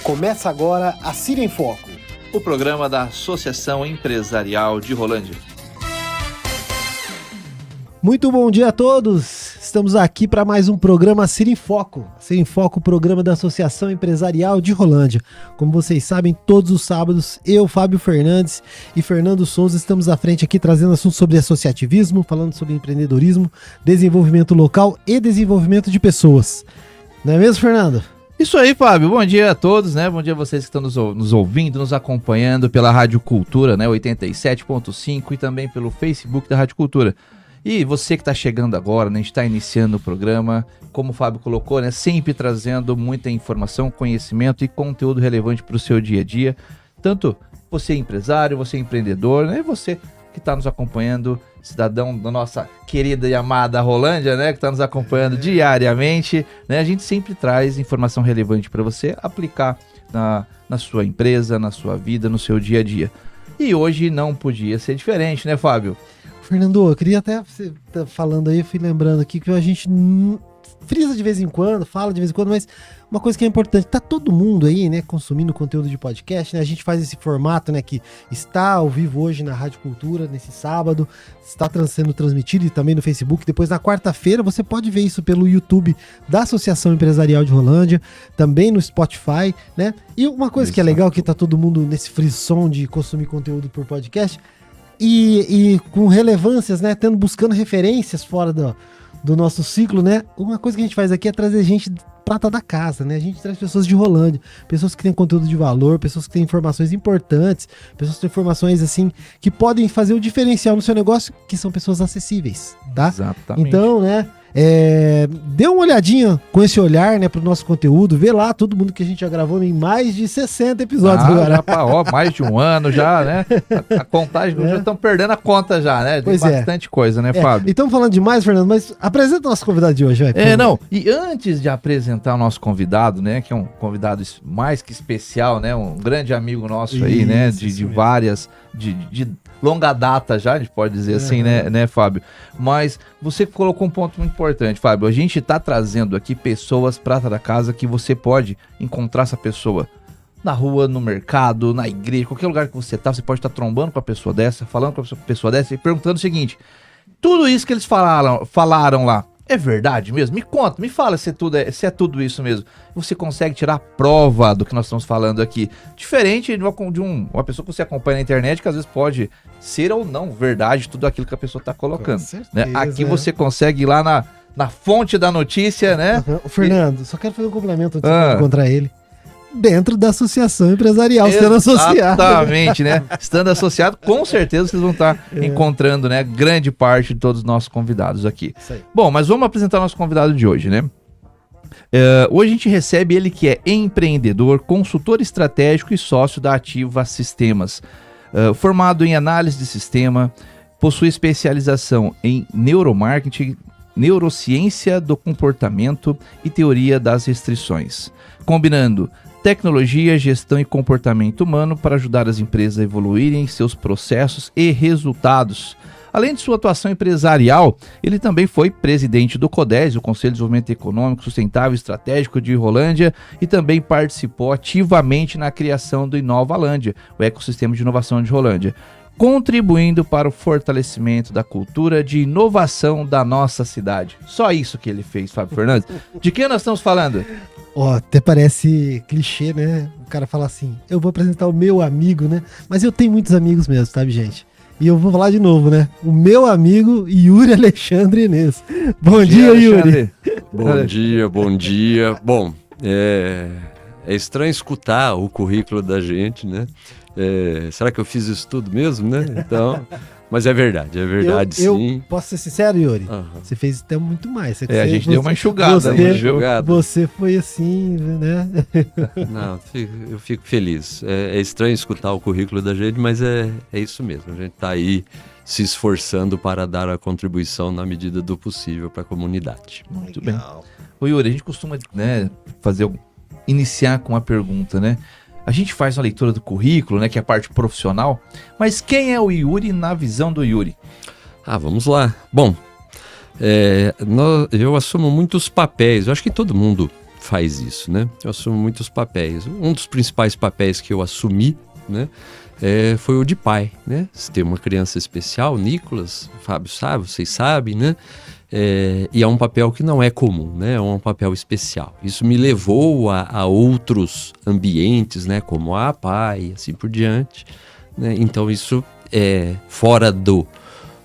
Começa agora a Ciro em Foco, o programa da Associação Empresarial de Rolândia. Muito bom dia a todos! Estamos aqui para mais um programa Ciro em Foco. Ciro em Foco, o programa da Associação Empresarial de Rolândia. Como vocês sabem, todos os sábados, eu, Fábio Fernandes e Fernando Souza estamos à frente aqui trazendo assuntos sobre associativismo, falando sobre empreendedorismo, desenvolvimento local e desenvolvimento de pessoas. Não é mesmo, Fernando? Isso aí, Fábio. Bom dia a todos, né? Bom dia a vocês que estão nos ouvindo, nos acompanhando pela Rádio Cultura, né? 87.5 e também pelo Facebook da Rádio Cultura. E você que está chegando agora, né? A gente está iniciando o programa, como o Fábio colocou, né? Sempre trazendo muita informação, conhecimento e conteúdo relevante para o seu dia a dia. Tanto você empresário, você empreendedor, né? E você que está nos acompanhando, cidadão da nossa querida e amada Rolândia, né? Que está nos acompanhando diariamente, né? A gente sempre traz informação relevante para você aplicar na sua empresa, na sua vida, no seu dia a dia. E hoje não podia ser diferente, né, Fábio? Fernando, eu queria até, você tá falando aí, eu fui lembrando aqui que a gente frisa de vez em quando, fala de vez em quando, mas uma coisa que é importante, tá todo mundo aí, né, consumindo conteúdo de podcast, né, a gente faz esse formato, né, que está ao vivo hoje na Rádio Cultura, nesse sábado, está sendo transmitido e também no Facebook, depois na quarta-feira você pode ver isso pelo YouTube da Associação Empresarial de Rolândia, também no Spotify, né, e uma coisa que é legal, que tá todo mundo nesse frisson de consumir conteúdo por podcast, e com relevâncias, né, buscando referências fora do nosso ciclo, né, uma coisa que a gente faz aqui é trazer gente prata da casa, né, a gente traz pessoas de Rolândia, pessoas que têm conteúdo de valor, pessoas que têm informações importantes, pessoas que têm informações, assim, que podem fazer o diferencial no seu negócio, que são pessoas acessíveis, tá? Exatamente. Então, né, dê uma olhadinha com esse olhar, né, pro nosso conteúdo, vê lá todo mundo que a gente já gravou em mais de 60 episódios agora. Mais de um ano já, né? A contagem, já estão perdendo a conta já, né? Pois bastante coisa, né, Fábio? E estamos falando demais, Fernando, mas apresenta o nosso convidado de hoje, vai. E antes de apresentar o nosso convidado, né, que é um convidado mais que especial, né, um grande amigo nosso aí, isso, né, de várias, de longa data já, a gente pode dizer assim, né, Fábio? Mas você colocou um ponto muito importante, Fábio. A gente está trazendo aqui pessoas prata da casa que você pode encontrar essa pessoa na rua, no mercado, na igreja, qualquer lugar que você tá, você pode estar trombando com a pessoa dessa, falando com a pessoa dessa e perguntando o seguinte: tudo isso que eles falaram lá, é verdade mesmo? Me conta, me fala se é tudo isso mesmo. Você consegue tirar prova do que nós estamos falando aqui. Diferente de uma pessoa que você acompanha na internet, que às vezes pode ser ou não verdade tudo aquilo que a pessoa está colocando. Com certeza, né? Aqui você consegue ir lá na fonte da notícia, né? Fernando, só quero fazer um complemento antes de encontrar ele. Dentro da associação empresarial, sendo associado. Exatamente, né? Estando associado, com certeza vocês vão estar encontrando, né, grande parte de todos os nossos convidados aqui. Bom, mas vamos apresentar o nosso convidado de hoje, né? Hoje a gente recebe ele, que é empreendedor, consultor estratégico e sócio da Ativa Sistemas. Formado em análise de sistema, possui especialização em neuromarketing, neurociência do comportamento e teoria das restrições, combinando tecnologia, gestão e comportamento humano para ajudar as empresas a evoluírem seus processos e resultados. Além de sua atuação empresarial, ele também foi presidente do CODES, o Conselho de Desenvolvimento Econômico Sustentável e Estratégico de Rolândia, e também participou ativamente na criação do Inovalândia, o ecossistema de inovação de Rolândia, contribuindo para o fortalecimento da cultura de inovação da nossa cidade. Só isso que ele fez, Fábio Fernandes. De quem nós estamos falando? Até parece clichê, né? O cara fala assim, eu vou apresentar o meu amigo, né? Mas eu tenho muitos amigos mesmo, sabe, gente? E eu vou falar de novo, né? O meu amigo Yuri Alexandre Inês. Bom dia, Yuri. Bom dia. Bom, é estranho escutar o currículo da gente, né? Será que eu fiz isso tudo mesmo, né? Então, mas é verdade sim. Eu posso ser sincero, Yuri? Você fez até muito mais. A gente deu uma enxugada. Você foi assim, né? Não, eu fico feliz. É estranho escutar o currículo da gente, mas é isso mesmo. A gente está aí se esforçando para dar a contribuição na medida do possível para a comunidade. Muito bem. Ô Yuri, a gente costuma, né, iniciar com uma pergunta, né? A gente faz uma leitura do currículo, né, que é a parte profissional, mas quem é o Yuri na visão do Yuri? Vamos lá. Bom, eu assumo muitos papéis. Eu acho que todo mundo faz isso, né? Eu assumo muitos papéis. Um dos principais papéis que eu assumi, né, foi o de pai, né? Se tem uma criança especial, Nicolas, o Fábio sabe, vocês sabem, né? E é um papel que não é comum, né? É um papel especial. Isso me levou a outros ambientes, né? Como a pai e assim por diante, né? Então isso fora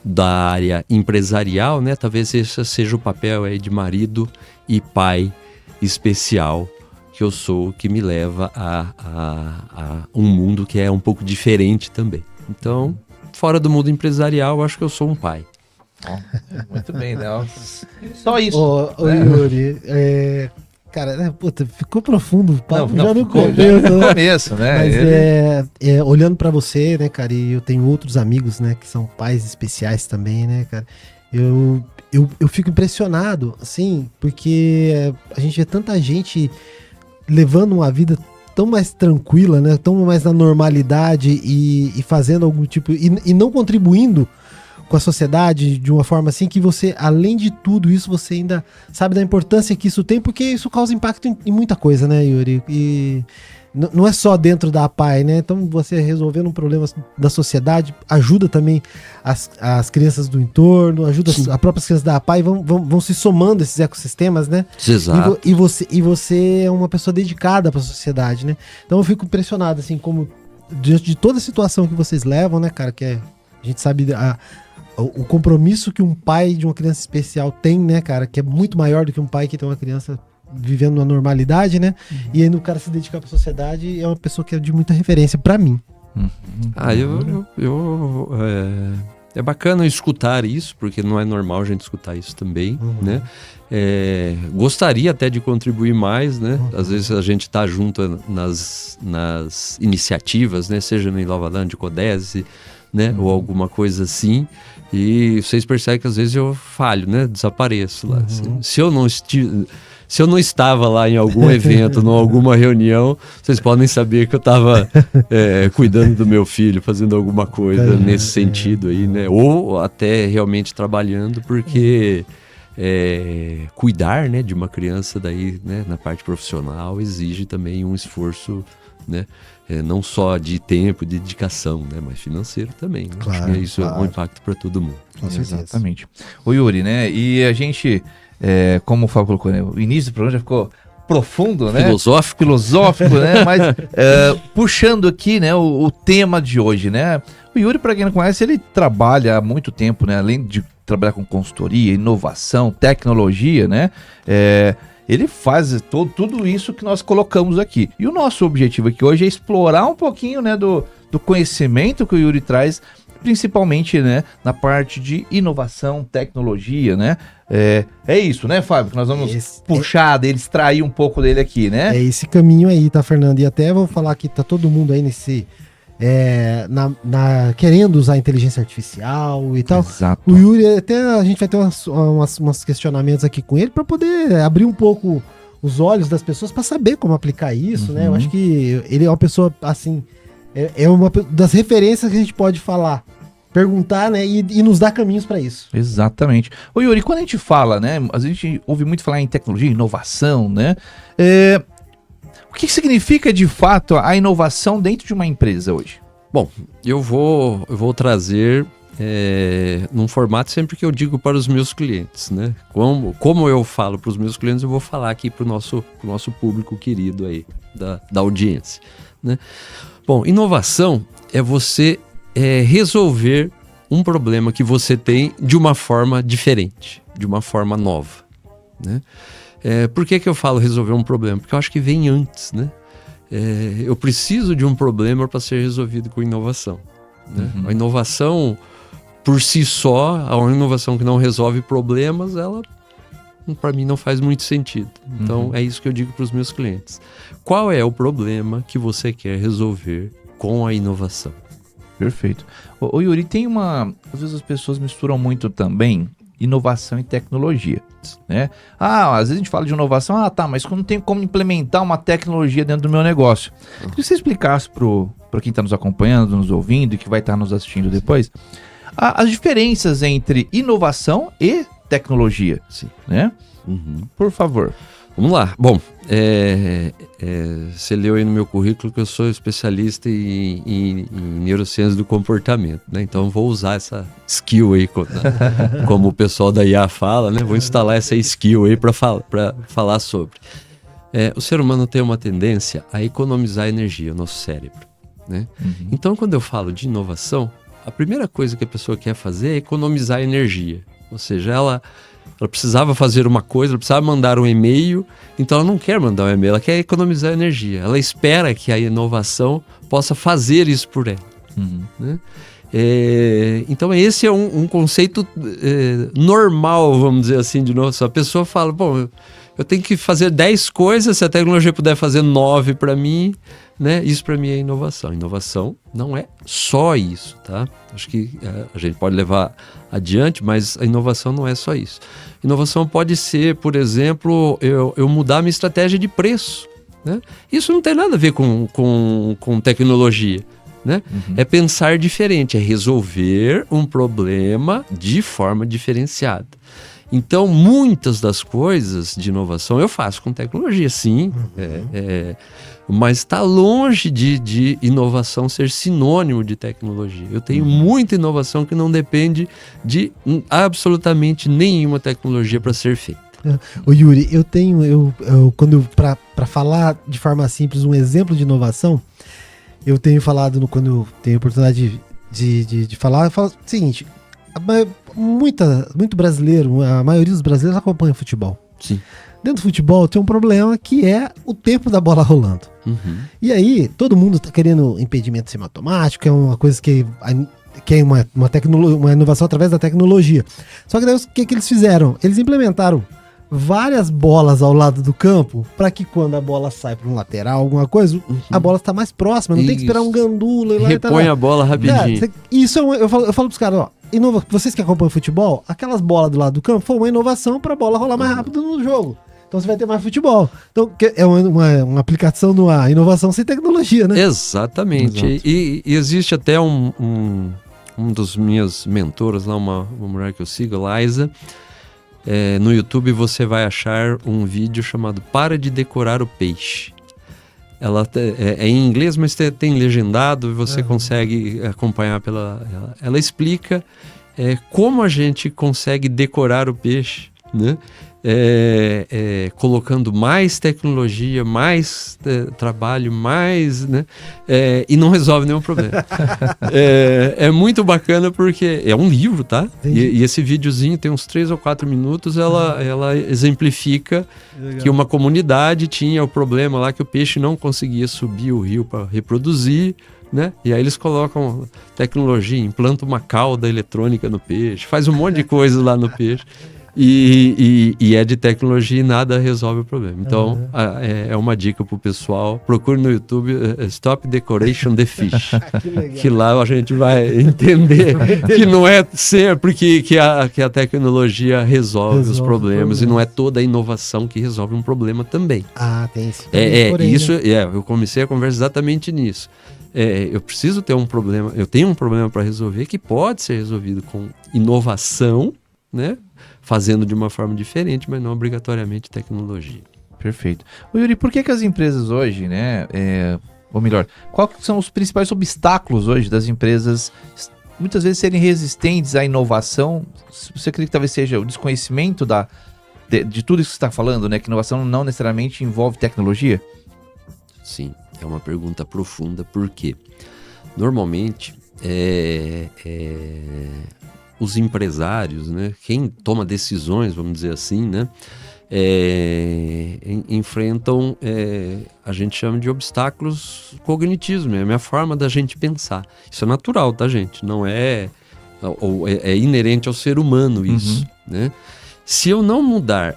da área empresarial, né? Talvez esse seja o papel aí de marido e pai especial que eu sou, que me leva a um mundo que é um pouco diferente também. Então, fora do mundo empresarial, eu acho que eu sou um pai. Muito bem, né? Só isso. Ô, né? Yuri, cara, puta, ficou profundo o papo já no ficou, começo. já no começo, né? Mas olhando pra você, né, cara, e eu tenho outros amigos, né, que são pais especiais também, né, cara, eu fico impressionado, assim, porque a gente vê tanta gente levando uma vida tão mais tranquila, né, tão mais na normalidade e fazendo algum tipo, e não contribuindo com a sociedade de uma forma assim que você, além de tudo isso, você ainda sabe da importância que isso tem, porque isso causa impacto em muita coisa, né, Yuri? E não é só dentro da APAE, né? Então você resolvendo um problema da sociedade ajuda também as crianças do entorno, ajuda as próprias crianças da APAE, vão se somando esses ecossistemas, né? Exato. E você é uma pessoa dedicada para a sociedade, né? Então eu fico impressionado, assim, como diante de toda a situação que vocês levam, né, cara, que a gente sabe o compromisso que um pai de uma criança especial tem, né, cara, que é muito maior do que um pai que tem uma criança vivendo uma normalidade, né? E aí o cara se dedicar para a sociedade é uma pessoa que é de muita referência para mim. É bacana escutar isso, porque não é normal a gente escutar isso também, né? Gostaria até de contribuir mais, né? Às vezes a gente tá junto nas iniciativas, né? Seja no Inovalândia, Codese, né? Ou alguma coisa assim. E vocês percebem que às vezes eu falho, né? Desapareço lá. Se eu não estava lá em algum evento, em alguma reunião, vocês podem saber que eu estava cuidando do meu filho, fazendo alguma coisa nesse sentido aí, né? Ou até realmente trabalhando, porque cuidar, né, de uma criança daí, né, na parte profissional exige também um esforço, né? Não só de tempo, de dedicação, né, mas financeiro também. Né? Claro, acho que isso é um impacto para todo mundo. Exatamente. O Yuri, né? E a gente, como o Fábio colocou, né? O início do programa já ficou profundo, né? Filosófico, né? Mas puxando aqui, né, o tema de hoje, né? O Yuri, para quem não conhece, ele trabalha há muito tempo, né? Além de trabalhar com consultoria, inovação, tecnologia, né? Ele faz tudo isso que nós colocamos aqui. E o nosso objetivo aqui hoje é explorar um pouquinho, né, do conhecimento que o Yuri traz, principalmente, né, na parte de inovação, tecnologia, né? É isso, né, Fábio? Que nós vamos puxar dele, extrair um pouco dele aqui, né? É esse caminho aí, tá, Fernando? E até vou falar que tá todo mundo aí nesse... querendo usar inteligência artificial e tal. Exato. O Yuri, até a gente vai ter uns questionamentos aqui com ele para poder abrir um pouco os olhos das pessoas para saber como aplicar isso, né? Eu acho que ele é uma pessoa, assim, é uma das referências que a gente pode falar, perguntar, né? E nos dar caminhos para isso. Exatamente. Ô Yuri, quando a gente fala, né? A gente ouve muito falar em tecnologia, inovação, né? O que significa de fato a inovação dentro de uma empresa hoje? Bom, eu vou trazer num formato sempre que eu digo para os meus clientes, né? Como eu falo para os meus clientes, eu vou falar aqui para o nosso público querido aí, da audiência, né? Bom, inovação é você resolver um problema que você tem de uma forma diferente, de uma forma nova, né? Por que eu falo resolver um problema? Porque eu acho que vem antes, né? Eu preciso de um problema para ser resolvido com inovação, né? A inovação, por si só, a inovação que não resolve problemas, ela, para mim, não faz muito sentido. Então, é isso que eu digo para os meus clientes. Qual é o problema que você quer resolver com a inovação? Perfeito. Ô Yuri, às vezes as pessoas misturam muito também inovação e tecnologia, né? Às vezes a gente fala de inovação, mas não tem como implementar uma tecnologia dentro do meu negócio. Queria que você explicasse para quem está nos acompanhando, nos ouvindo e que vai estar nos assistindo depois, as diferenças entre inovação e tecnologia, né? Por favor. Vamos lá. Bom, você leu aí no meu currículo que eu sou especialista em neurociência do comportamento, né? Então eu vou usar essa skill aí, como o pessoal da IA fala, né? Vou instalar essa skill aí para falar sobre. O ser humano tem uma tendência a economizar energia, o nosso cérebro, né? Uhum. Então, quando eu falo de inovação, a primeira coisa que a pessoa quer fazer é economizar energia. Ou seja, ela precisava fazer uma coisa, ela precisava mandar um e-mail, então ela não quer mandar um e-mail, ela quer economizar energia. Ela espera que a inovação possa fazer isso por ela. Uhum. Né? Então esse é um conceito normal, vamos dizer assim, de inovação. A pessoa fala, bom, eu tenho que fazer 10 coisas, se a tecnologia puder fazer 9 para mim, né? Isso para mim é inovação. Inovação não é só isso, tá? Acho que a gente pode levar adiante, mas a inovação não é só isso. Inovação pode ser, por exemplo, eu mudar a minha estratégia de preço, né? Isso não tem nada a ver com tecnologia, né? Uhum. É pensar diferente, é resolver um problema de forma diferenciada. Então, muitas das coisas de inovação eu faço com tecnologia, sim, mas está longe de inovação ser sinônimo de tecnologia. Eu tenho muita inovação que não depende de absolutamente nenhuma tecnologia para ser feita. Ô Yuri, para falar de forma simples um exemplo de inovação, eu tenho falado, quando eu tenho a oportunidade de falar, eu falo o seguinte: muito brasileiro, a maioria dos brasileiros acompanha futebol. Sim. Dentro do futebol tem um problema que é o tempo da bola rolando. Uhum. E aí, todo mundo tá querendo impedimento semiautomático, é uma coisa que é uma inovação através da tecnologia. Só que daí, o que eles fizeram? Eles implementaram várias bolas ao lado do campo para que quando a bola sai para um lateral, alguma coisa, a bola está mais próxima, não tem que esperar um gandula. Repõe a bola rapidinho. Isso eu falo pros caras, ó, vocês que acompanham futebol, aquelas bolas do lado do campo foi uma inovação para a bola rolar mais rápido no jogo. Então você vai ter mais futebol. Então é uma aplicação de uma inovação sem tecnologia, né? Exatamente. E existe até um dos minhas mentoras lá, uma mulher que eu sigo, Liza. No YouTube você vai achar um vídeo chamado Para de Decorar o Peixe. Ela é em inglês, mas tem legendado e você consegue acompanhar ela explica como a gente consegue decorar o peixe, né? Colocando mais tecnologia, mais trabalho, mais, né? E não resolve nenhum problema. É muito bacana porque é um livro, tá? E esse videozinho tem uns 3 ou 4 minutos, ela exemplifica que uma comunidade tinha o problema lá que o peixe não conseguia subir o rio para reproduzir, né? E aí eles colocam tecnologia, implantam uma cauda eletrônica no peixe, faz um monte de coisa lá no peixe. E é de tecnologia e nada resolve o problema. Então, é uma dica pro pessoal. Procure no YouTube Stop Decoration the Fish. Que lá a gente vai entender que não é sempre que a tecnologia resolve os problemas. E não é toda a inovação que resolve um problema também. Tem esse isso, né? Eu comecei a conversa exatamente nisso. Eu preciso ter um problema, eu tenho um problema para resolver que pode ser resolvido com inovação, né? Fazendo de uma forma diferente, mas não obrigatoriamente tecnologia. Perfeito. Ô Yuri, por que as empresas hoje, né, ou melhor, quais são os principais obstáculos hoje das empresas muitas vezes serem resistentes à inovação? Você acredita que talvez seja o desconhecimento de tudo isso que você está falando, né, que inovação não necessariamente envolve tecnologia? Sim, é uma pergunta profunda, porque normalmente os empresários, né, quem toma decisões, vamos dizer assim, né, enfrentam, a gente chama de obstáculos cognitivos, é a minha forma da gente pensar. Isso é natural, tá, gente? Não é inerente ao ser humano isso, né? Se eu não mudar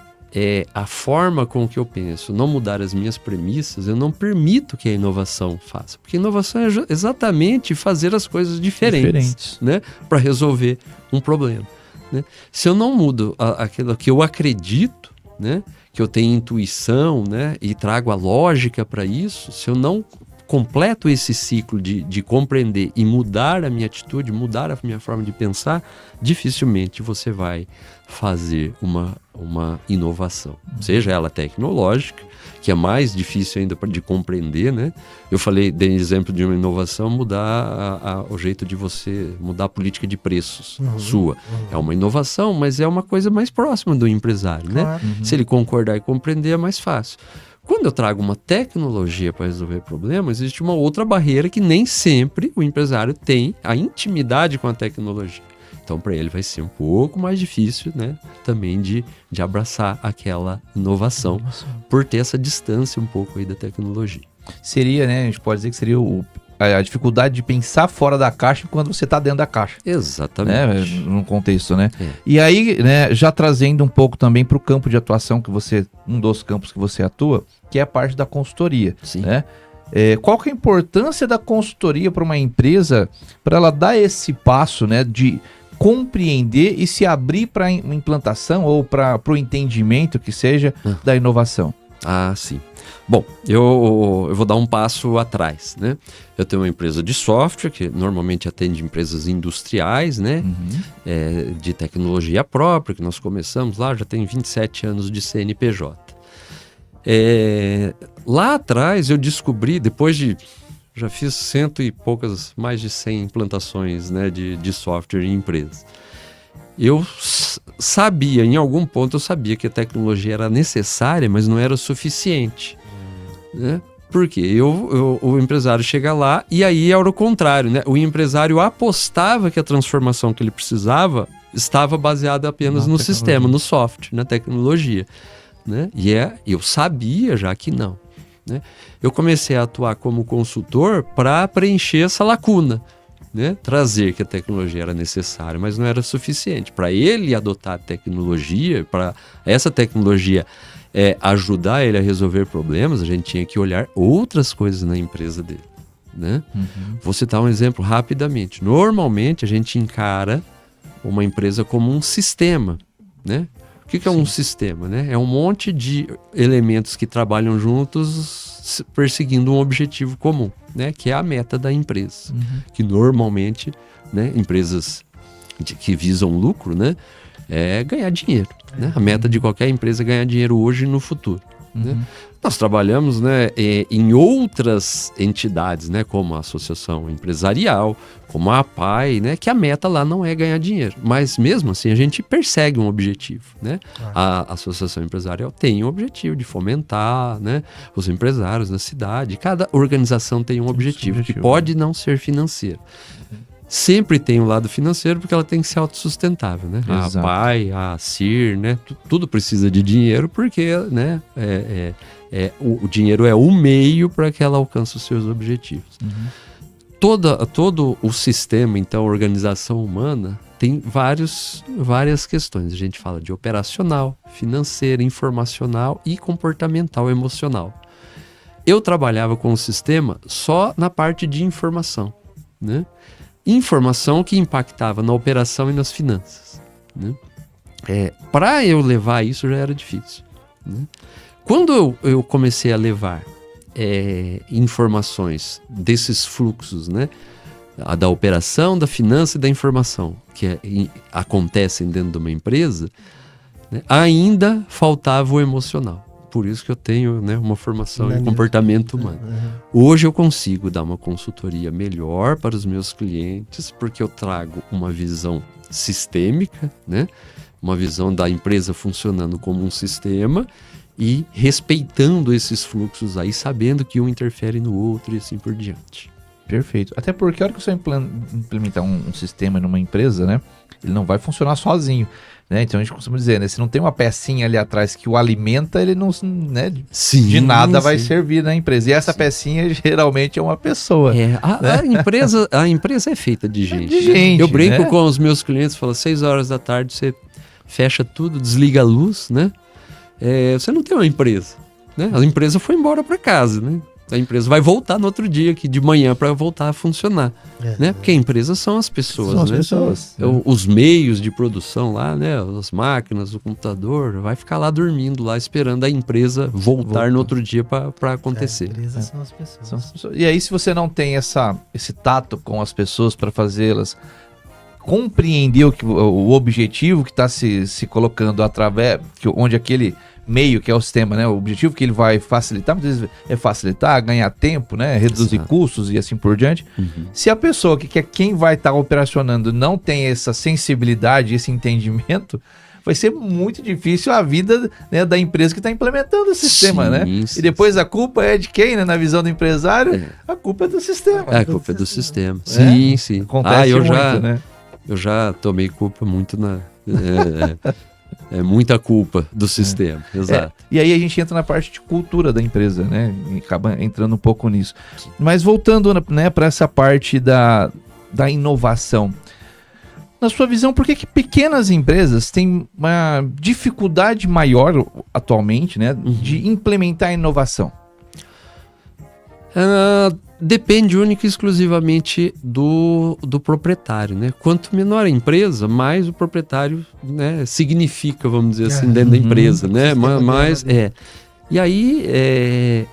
a forma com que eu penso, não mudar as minhas premissas, eu não permito que a inovação faça. Porque inovação é exatamente fazer as coisas diferentes. Né? Para resolver um problema. Né? Se eu não mudo aquilo que eu acredito, né? Que eu tenho intuição, né? E trago a lógica para isso, se eu não completo esse ciclo de compreender e mudar a minha atitude, mudar a minha forma de pensar, dificilmente você vai fazer uma inovação, seja ela tecnológica, que é mais difícil ainda de compreender, né? Eu dei exemplo de uma inovação, mudar o jeito de você mudar a política de preços sua. É uma inovação, mas é uma coisa mais próxima do empresário, né? Se ele concordar e compreender, é mais fácil. Quando eu trago uma tecnologia para resolver problemas, existe uma outra barreira que nem sempre o empresário tem a intimidade com a tecnologia. Então, para ele vai ser um pouco mais difícil, né, também de abraçar aquela inovação, por ter essa distância um pouco aí da tecnologia. Seria, né, a gente pode dizer que seria a dificuldade de pensar fora da caixa quando você está dentro da caixa. Exatamente. Né, num contexto, né? E aí, né, já trazendo um pouco também para o campo de atuação um dos campos que você atua, que é a parte da consultoria. Sim. Né? Qual que é a importância da consultoria para uma empresa, para ela dar esse passo, né, de compreender e se abrir para a implantação ou para o entendimento que seja da inovação? Ah, sim. Bom, eu vou dar um passo atrás, né? Eu tenho uma empresa de software que normalmente atende empresas industriais, né? De tecnologia própria, que nós começamos lá, já tem 27 anos de CNPJ. Lá atrás eu descobri, já fiz mais de 100 implantações, né, de software em empresas. Eu sabia, em algum ponto eu sabia que a tecnologia era necessária, mas não era o suficiente. Né? Porque o empresário chega lá e aí era o contrário, né? O empresário apostava que a transformação que ele precisava estava baseada apenas no sistema, no software, na tecnologia. Né? E eu sabia já que não. Né? Eu comecei a atuar como consultor para preencher essa lacuna. Né? Trazer que a tecnologia era necessária, mas não era suficiente. Para ele adotar a tecnologia, para essa tecnologia ajudar ele a resolver problemas, a gente tinha que olhar outras coisas na empresa dele. Né? Vou citar um exemplo rapidamente. Normalmente a gente encara uma empresa como um sistema. Né? O que é um sistema? Né? É um monte de elementos que trabalham juntos perseguindo um objetivo comum, né? Que é a meta da empresa. Que normalmente, né, empresas que visam lucro, né, é ganhar dinheiro. Né? A meta de qualquer empresa é ganhar dinheiro hoje e no futuro. Né? Nós trabalhamos, né, em outras entidades, né, como a Associação Empresarial, como a APAE, né, que a meta lá não é ganhar dinheiro. Mas mesmo assim a gente persegue um objetivo. Né? A Associação Empresarial tem um objetivo de fomentar, né, os empresários na cidade. Cada organização tem um objetivo que pode não ser financeiro. Sempre tem um lado financeiro porque ela tem que ser autossustentável, né? Exato. A APAE, a CIR, né? Tudo precisa de dinheiro porque, né, o dinheiro é o meio para que ela alcance os seus objetivos. Todo o sistema, então, a organização humana, tem várias questões. A gente fala de operacional, financeira, informacional e comportamental, emocional. Eu trabalhava com o sistema só na parte de informação, né? Informação que impactava na operação e nas finanças. Né? Para eu levar isso já era difícil. Né? Quando eu comecei a levar informações desses fluxos, né, da operação, da finança e da informação que acontecem dentro de uma empresa, né, ainda faltava o emocional. Por isso que eu tenho, né, uma formação em comportamento humano. Hoje eu consigo dar uma consultoria melhor para os meus clientes, porque eu trago uma visão sistêmica, né, uma visão da empresa funcionando como um sistema e respeitando esses fluxos aí, sabendo que um interfere no outro e assim por diante. Perfeito. Até porque a hora que você implementar um sistema numa empresa, né, ele não vai funcionar sozinho. Né? Então a gente costuma dizer, né? Se não tem uma pecinha ali atrás que o alimenta, ele não, né, de nada vai servir na empresa. E essa pecinha geralmente é uma pessoa. A empresa é feita de gente. Eu brinco, né, com os meus clientes, falo, 6 horas da tarde você fecha tudo, desliga a luz, né? Você não tem uma empresa. Né? A empresa foi embora para casa, né? A empresa vai voltar no outro dia, aqui de manhã, para voltar a funcionar. Né? Porque a empresa são as pessoas. São as né? pessoas. Os meios de produção lá, né? As máquinas, o computador, vai ficar lá dormindo, lá esperando a empresa voltar no outro dia para acontecer. A empresa são as pessoas. E aí, se você não tem esse tato com as pessoas para fazê-las compreender o objetivo que está se colocando através, onde aquele meio que é o sistema, né? O objetivo que ele vai facilitar, muitas vezes é facilitar, ganhar tempo, né? Reduzir custos e assim por diante. Se a pessoa que é quem vai estar operacionando não tem essa sensibilidade, esse entendimento, vai ser muito difícil a vida, né, da empresa que está implementando o sistema, né? Sim, e depois a culpa é de quem, né? Na visão do empresário, a culpa é do sistema. A culpa é do sistema. Sim, sim. Acontece muito, né? Eu já tomei culpa muito muita culpa do sistema, exato. E aí a gente entra na parte de cultura da empresa, né? E acaba entrando um pouco nisso. Mas voltando, né, para essa parte da inovação. Na sua visão, por que pequenas empresas têm uma dificuldade maior atualmente, né, de implementar a inovação? Depende única e exclusivamente do proprietário, né? Quanto menor a empresa, mais o proprietário, né, significa, vamos dizer assim, dentro da empresa, né? Mas E aí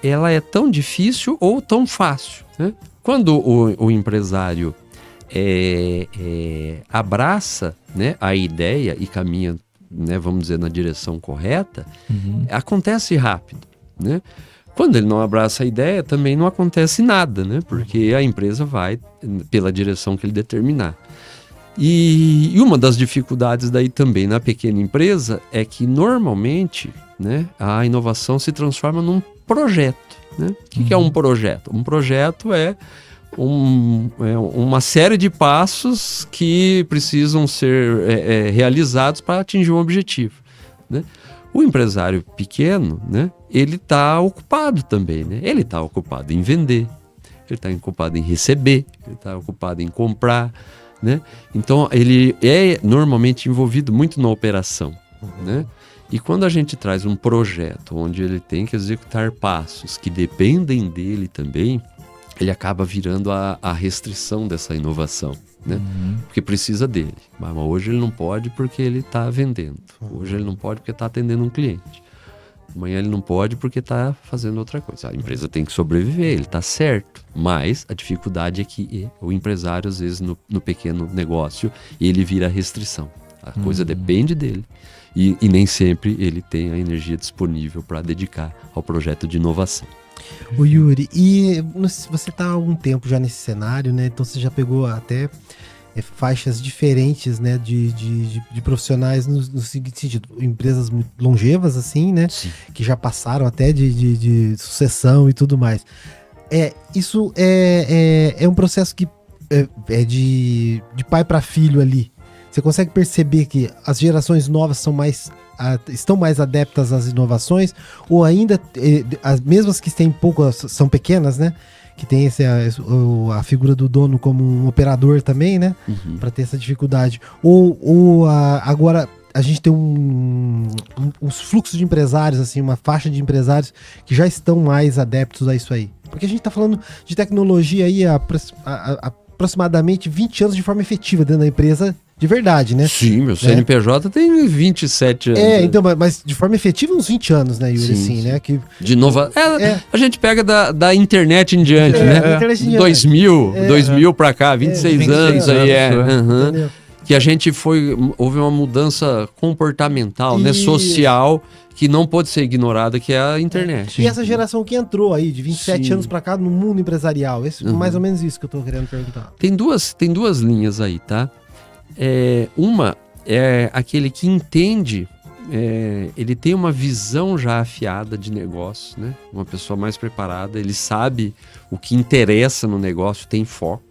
ela é tão difícil ou tão fácil, né? Quando o empresário abraça, né, a ideia e caminha, né, vamos dizer, na direção correta, acontece rápido, né? Quando ele não abraça a ideia, também não acontece nada, né? Porque a empresa vai pela direção que ele determinar. E uma das dificuldades daí também na pequena empresa é que normalmente, né, a inovação se transforma num projeto, né? O que é um projeto? Um projeto é uma série de passos que precisam ser realizados para atingir um objetivo, né? O empresário pequeno, né, ele está ocupado também, né? Ele está ocupado em vender, ele está ocupado em receber, ele está ocupado em comprar, né? Então ele é normalmente envolvido muito na operação, né? E quando a gente traz um projeto onde ele tem que executar passos que dependem dele também, ele acaba virando a restrição dessa inovação, né? Porque precisa dele. Mas hoje ele não pode porque ele está vendendo. Hoje ele não pode porque está atendendo um cliente. Amanhã ele não pode porque está fazendo outra coisa. A empresa tem que sobreviver, ele está certo. Mas a dificuldade é que o empresário, às vezes, no pequeno negócio, ele vira restrição. A coisa depende dele. E nem sempre ele tem a energia disponível para dedicar ao projeto de inovação. O Yuri, e você está há algum tempo já nesse cenário, né? Então você já pegou até faixas diferentes, né, de profissionais no seguinte sentido, empresas muito longevas, assim, né? Sim. Que já passaram até de sucessão e tudo mais. Isso é um processo que é de pai para filho ali. Você consegue perceber que as gerações novas estão mais adeptas às inovações, ou ainda as mesmas que têm pouco, são pequenas, né? Que tem a figura do dono como um operador também, né? Para ter essa dificuldade. Agora a gente tem uns fluxos de empresários, assim, uma faixa de empresários que já estão mais adeptos a isso aí. Porque a gente está falando de tecnologia aí há aproximadamente 20 anos de forma efetiva dentro da empresa. De verdade, né? Sim, meu CNPJ tem 27 anos. Então, mas de forma efetiva uns 20 anos, né, Yuri? Sim. Né? Que... De novo, a gente pega da internet em diante, né? Internet em 2000 pra cá, 26 anos aí, Entendeu? Que a gente houve uma mudança comportamental, né, social, que não pode ser ignorada, que é a internet. E essa geração que entrou aí, de 27 anos pra cá, no mundo empresarial, mais ou menos isso que eu tô querendo perguntar. Tem duas linhas aí, tá? Uma é aquele que entende, ele tem uma visão já afiada de negócio, né? Uma pessoa mais preparada, ele sabe o que interessa no negócio, tem foco,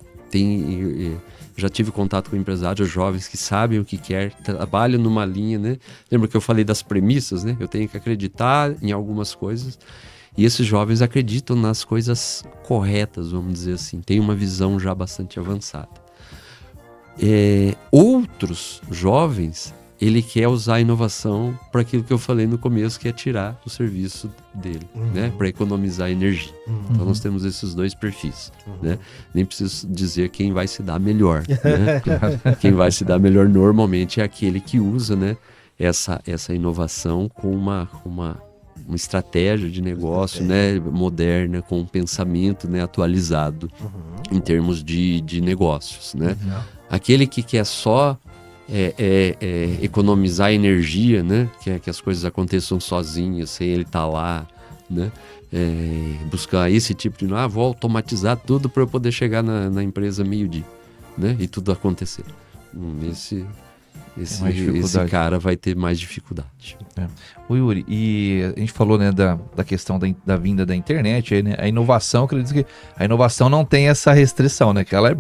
já tive contato com empresários jovens que sabem o que quer, trabalham numa linha, né? Lembra que eu falei das premissas, né? Eu tenho que acreditar em algumas coisas e esses jovens acreditam nas coisas corretas, vamos dizer assim, tem uma visão já bastante avançada. Outros jovens, ele quer usar a inovação para aquilo que eu falei no começo, que é tirar o serviço dele, né? Para economizar energia. Então nós temos esses dois perfis, né? Nem preciso dizer quem vai se dar melhor, né? Quem vai se dar melhor normalmente é aquele que usa, né, essa inovação com uma estratégia de negócio, né, moderna, com um pensamento, né, atualizado em termos de negócios, né? Aquele que quer só economizar energia, né? Que as coisas aconteçam sozinhas, sem ele estar lá, né? Buscar esse tipo de... vou automatizar tudo para eu poder chegar na empresa meio-dia, né? E tudo acontecer. Esse cara vai ter mais dificuldade. O Yuri, e a gente falou, né, da questão da vinda da internet, aí, né, a inovação, acredito que a inovação não tem essa restrição, né, que ela é,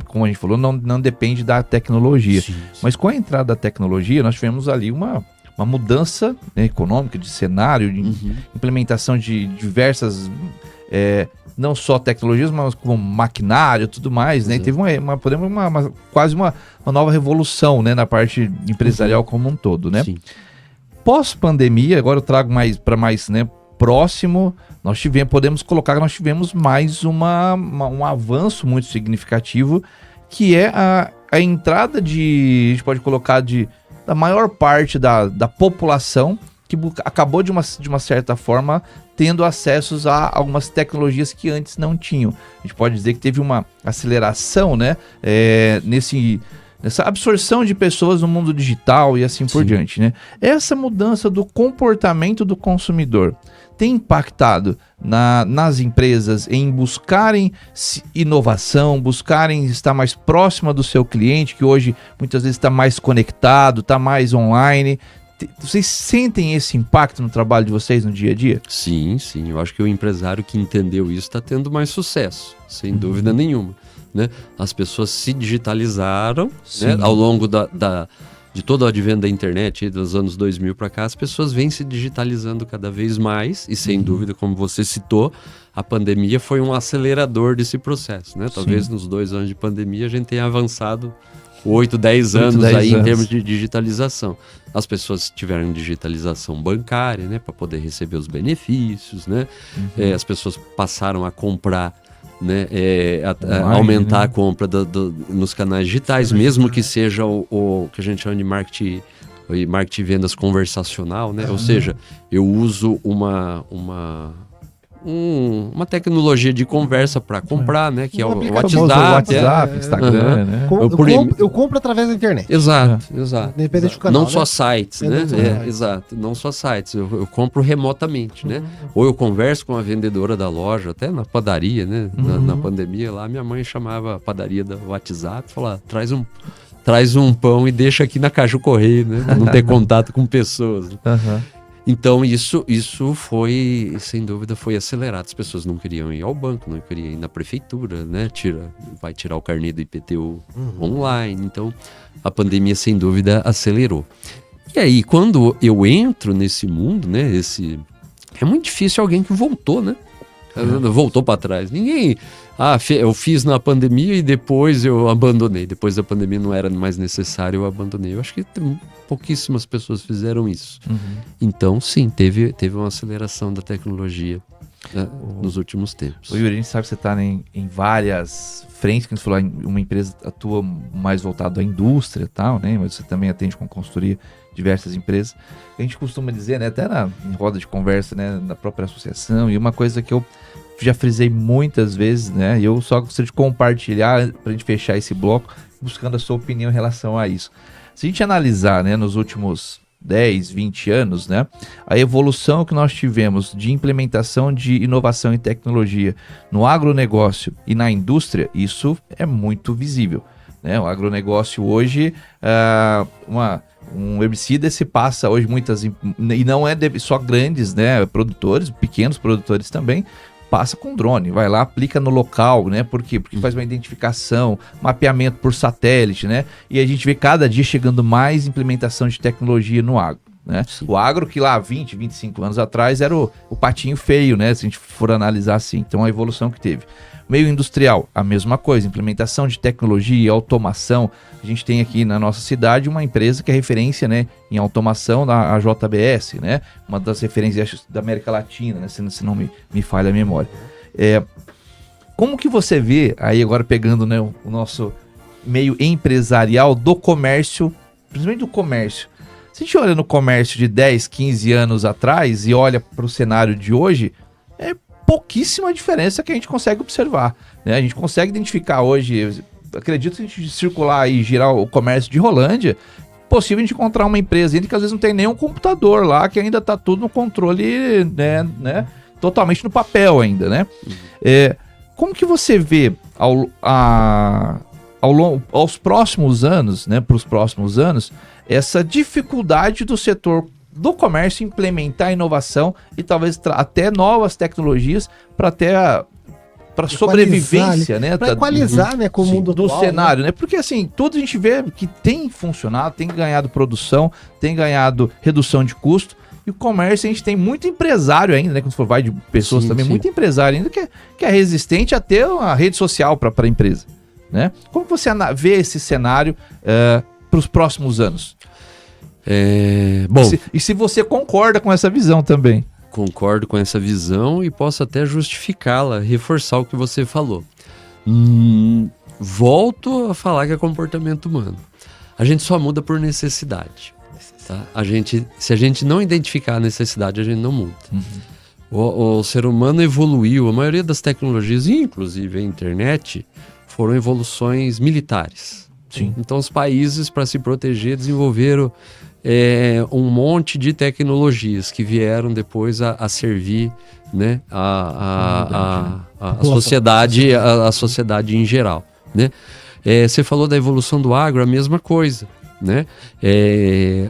como a gente falou, não depende da tecnologia. Sim. Mas com a entrada da tecnologia, nós tivemos ali uma mudança, né, econômica, de cenário, de implementação de diversas... não só tecnologias, mas como maquinário e tudo mais, né? E teve quase uma nova revolução, né, na parte empresarial como um todo, né? Sim. Pós-pandemia, agora eu trago para mais, né, próximo, podemos colocar que nós tivemos mais um avanço muito significativo, que é a entrada a gente pode colocar da maior parte da população, que acabou de uma certa forma tendo acessos a algumas tecnologias que antes não tinham. A gente pode dizer que teve uma aceleração, né, nessa absorção de pessoas no mundo digital e assim por diante, né? Essa mudança do comportamento do consumidor tem impactado nas empresas em buscarem inovação, buscarem estar mais próxima do seu cliente, que hoje muitas vezes está mais conectado, está mais online. Vocês sentem esse impacto no trabalho de vocês no dia a dia? Sim. Eu acho que o empresário que entendeu isso está tendo mais sucesso, sem dúvida nenhuma, né? As pessoas se digitalizaram, né? Ao longo de todo o advento da internet, dos anos 2000 para cá, as pessoas vêm se digitalizando cada vez mais e, sem dúvida, como você citou, a pandemia foi um acelerador desse processo, né? Talvez nos 2 anos de pandemia a gente tenha avançado 8, 10 anos em termos de digitalização. As pessoas tiveram digitalização bancária, né, para poder receber os benefícios, né? As pessoas passaram a comprar, né, aumentar a compra nos canais digitais, mesmo que seja o que a gente chama de marketing e vendas conversacional, né? Ou seja, eu uso uma tecnologia de conversa para comprar, né? Que é o WhatsApp, Instagram, né? Eu compro através da internet. Exato. Independente do canal, não só sites, né? Exato, não só sites. Eu compro remotamente, né? Ou eu converso com a vendedora da loja, até na padaria, né? Na pandemia lá, minha mãe chamava a padaria do WhatsApp, falava, traz um pão e deixa aqui na caixa o correio, né? Pra não ter contato com pessoas. Então isso foi, sem dúvida, foi acelerado. As pessoas não queriam ir ao banco, não queriam ir na prefeitura, né? Vai tirar o carnê do IPTU online. Então a pandemia, sem dúvida, acelerou. E aí, quando eu entro nesse mundo, né? É muito difícil alguém que voltou, né? Voltou para trás. Ninguém... eu fiz na pandemia e depois eu abandonei. Depois da pandemia não era mais necessário, eu abandonei. Eu acho que pouquíssimas pessoas fizeram isso. Então, sim, teve uma aceleração da tecnologia, né, nos últimos tempos. O Yuri, a gente sabe que você está em várias frentes, que a gente falou, uma empresa atua mais voltado à indústria e tal, né? Mas você também atende com consultoria diversas empresas. A gente costuma dizer, né, até em roda de conversa, né, na própria associação, e uma coisa que eu já frisei muitas vezes, né, e eu só gostaria de compartilhar para a gente fechar esse bloco, buscando a sua opinião em relação a isso. Se a gente analisar, né, nos últimos 10, 20 anos, né, a evolução que nós tivemos de implementação de inovação e tecnologia no agronegócio e na indústria, isso é muito visível, né? O agronegócio hoje, um herbicida se passa hoje e não é só grandes, né, produtores, pequenos produtores também, passa com drone, vai lá, aplica no local, né? Por quê? Porque faz uma identificação, mapeamento por satélite, né? E a gente vê cada dia chegando mais implementação de tecnologia no agro, né? O agro que lá 20, 25 anos atrás era o patinho feio, né? Se a gente for analisar assim. Então a evolução que teve. Meio industrial, a mesma coisa, implementação de tecnologia, automação. A gente tem aqui na nossa cidade uma empresa que é referência, né, em automação, a JBS, né? Uma das referências da América Latina, né? Se não me falha a memória. Como que você vê, aí agora pegando, né, o nosso meio empresarial do comércio, principalmente do comércio. Se a gente olha no comércio de 10, 15 anos atrás e olha para o cenário de hoje, é pouquíssima diferença que a gente consegue observar, né? A gente consegue identificar hoje, acredito que a gente circular e girar o comércio de Rolândia, possível a gente encontrar uma empresa ainda que às vezes não tem nenhum computador lá, que ainda está tudo no controle, né, totalmente no papel ainda, né? Como que você vê aos próximos anos, né, para os próximos anos, essa dificuldade do setor do comércio implementar inovação e talvez até novas tecnologias para sobrevivência, né? Para equalizar, né, com o mundo do atual, cenário, né? Porque assim, tudo a gente vê que tem funcionado, tem ganhado produção, tem ganhado redução de custo. E o comércio, a gente tem muito empresário ainda, né? Quando for vai de pessoas também, muito empresário ainda que é resistente a ter uma rede social para a empresa, né? Como você vê esse cenário para os próximos anos? Bom, e se você concorda com essa visão também? Concordo com essa visão e posso até justificá-la, reforçar o que você falou. Volto a falar que é comportamento humano. A gente só muda por necessidade. Tá? Se a gente não identificar a necessidade, a gente não muda. O ser humano evoluiu, a maioria das tecnologias, inclusive a internet, foram evoluções militares. Sim. Então os países, para se proteger, desenvolveram um monte de tecnologias que vieram depois a servir, né, a sociedade em geral, né? Você falou da evolução do agro, a mesma coisa, né?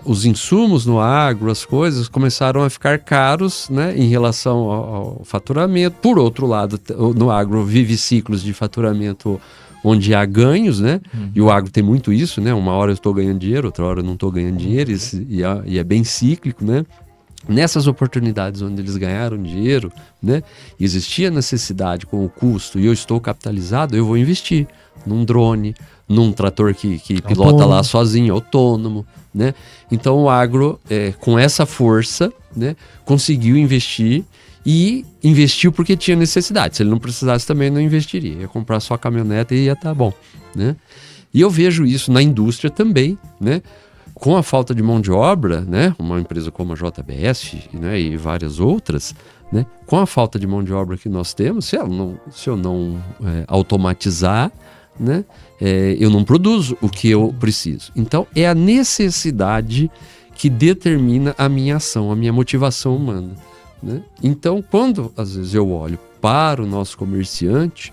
Os insumos no agro, as coisas começaram a ficar caros, né, em relação ao faturamento. Por outro lado, no agro vive ciclos de faturamento onde há ganhos, né? E o agro tem muito isso, né? Uma hora eu estou ganhando dinheiro, outra hora eu não estou ganhando dinheiro, e é bem cíclico, né? Nessas oportunidades onde eles ganharam dinheiro, né? Existia necessidade com o custo e eu estou capitalizado, eu vou investir num drone, num trator que pilota lá sozinho, autônomo, né? Então o agro, com essa força, né, conseguiu investir. E investiu porque tinha necessidade. Se ele não precisasse, também não investiria. Ia comprar só a caminhonete e ia estar bom, né? E eu vejo isso na indústria também, né? Com a falta de mão de obra, né? Uma empresa como a JBS, né, e várias outras, né? Com a falta de mão de obra que nós temos, se eu não automatizar, né, eu não produzo o que eu preciso. Então, é a necessidade que determina a minha ação, a minha motivação humana. Né? Então, quando às vezes eu olho para o nosso comerciante,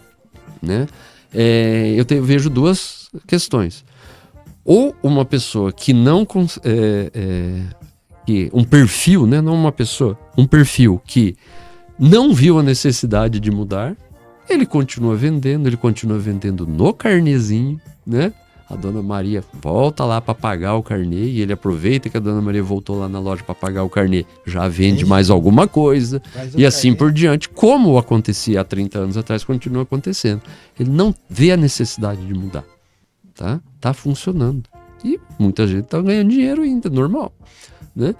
né, eu vejo duas questões. Ou uma pessoa que não... um perfil, né, não uma pessoa, um perfil que não viu a necessidade de mudar, ele continua vendendo no carnezinho, né? A dona Maria volta lá para pagar o carnê e ele aproveita que a dona Maria voltou lá na loja para pagar o carnê, já vende mais alguma coisa e assim por diante. Como acontecia há 30 anos atrás, continua acontecendo. Ele não vê a necessidade de mudar, tá? Tá funcionando. E muita gente tá ganhando dinheiro ainda, normal, né?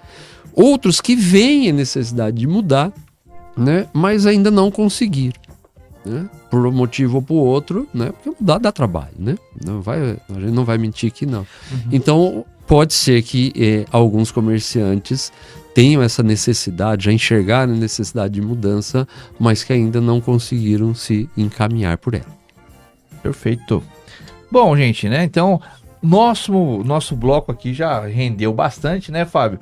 Outros que veem a necessidade de mudar, né, mas ainda não conseguiram. Né? Por um motivo ou por outro, né? Porque mudar dá trabalho, né? A gente não vai mentir que não. Então, pode ser que alguns comerciantes tenham essa necessidade, já enxergaram a necessidade de mudança, mas que ainda não conseguiram se encaminhar por ela. Perfeito. Bom, gente, né? Então, nosso bloco aqui já rendeu bastante, né, Fábio?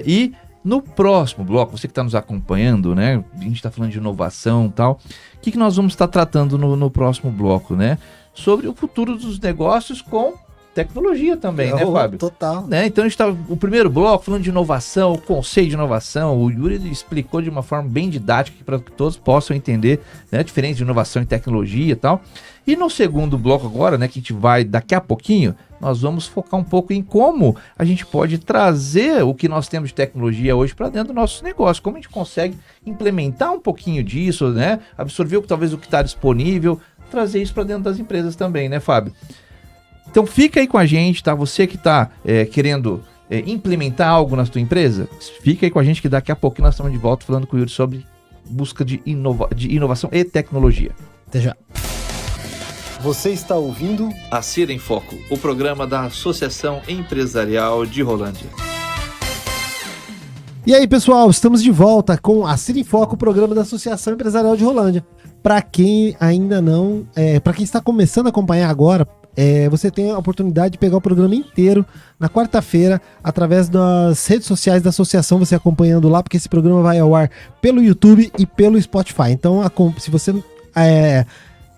E no próximo bloco, você que está nos acompanhando, né? A gente está falando de inovação e tal. O que nós vamos estar tratando no próximo bloco, né? Sobre o futuro dos negócios com tecnologia também, né, Fábio? Total. Né? Então a gente tá o primeiro bloco falando de inovação, o conceito de inovação. O Yuri explicou de uma forma bem didática para que todos possam entender, né, a diferença de inovação e tecnologia e tal. E no segundo bloco agora, né, que a gente vai daqui a pouquinho, nós vamos focar um pouco em como a gente pode trazer o que nós temos de tecnologia hoje para dentro do nosso negócio, como a gente consegue implementar um pouquinho disso, né, absorver talvez o que está disponível, trazer isso para dentro das empresas também, né, Fábio? Então fica aí com a gente, tá? Você que está querendo implementar algo na sua empresa, fica aí com a gente que daqui a pouquinho nós estamos de volta falando com o Yuri sobre busca de inovação e tecnologia. Até já. Você está ouvindo A Cira em Foco, o programa da Associação Empresarial de Rolândia. E aí, pessoal, estamos de volta com a Cira em Foco, o programa da Associação Empresarial de Rolândia. Para quem ainda não, para quem está começando a acompanhar agora, você tem a oportunidade de pegar o programa inteiro na quarta-feira, através das redes sociais da associação, você acompanhando lá, porque esse programa vai ao ar pelo YouTube e pelo Spotify. Então, se você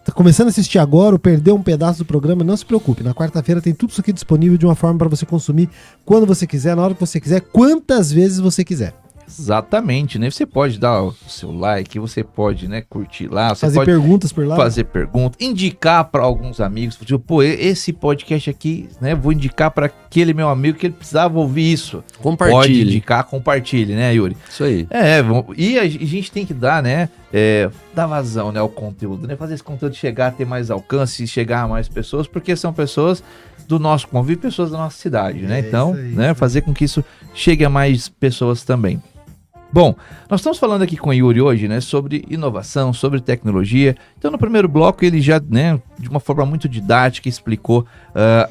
tá começando a assistir agora ou perdeu um pedaço do programa, não se preocupe. Na quarta-feira tem tudo isso aqui disponível de uma forma para você consumir quando você quiser, na hora que você quiser, quantas vezes você quiser. Exatamente, né? Você pode dar o seu like, você pode, né, curtir lá, você fazer pode perguntas por lá, fazer perguntas, indicar para alguns amigos, tipo, pô, esse podcast aqui, né, vou indicar para aquele meu amigo que ele precisava ouvir isso. Compartilhe. Pode indicar, compartilhe, né, Yuri? Isso aí. E a gente tem que dar, né, dar vazão, né, ao conteúdo, né, fazer esse conteúdo chegar a ter mais alcance, chegar a mais pessoas, porque são pessoas do nosso convívio, pessoas da nossa cidade, né? Então, né, fazer com que isso chegue a mais pessoas também. Bom, nós estamos falando aqui com o Yuri hoje, né, sobre inovação, sobre tecnologia. Então, no primeiro bloco, ele já, né, de uma forma muito didática, explicou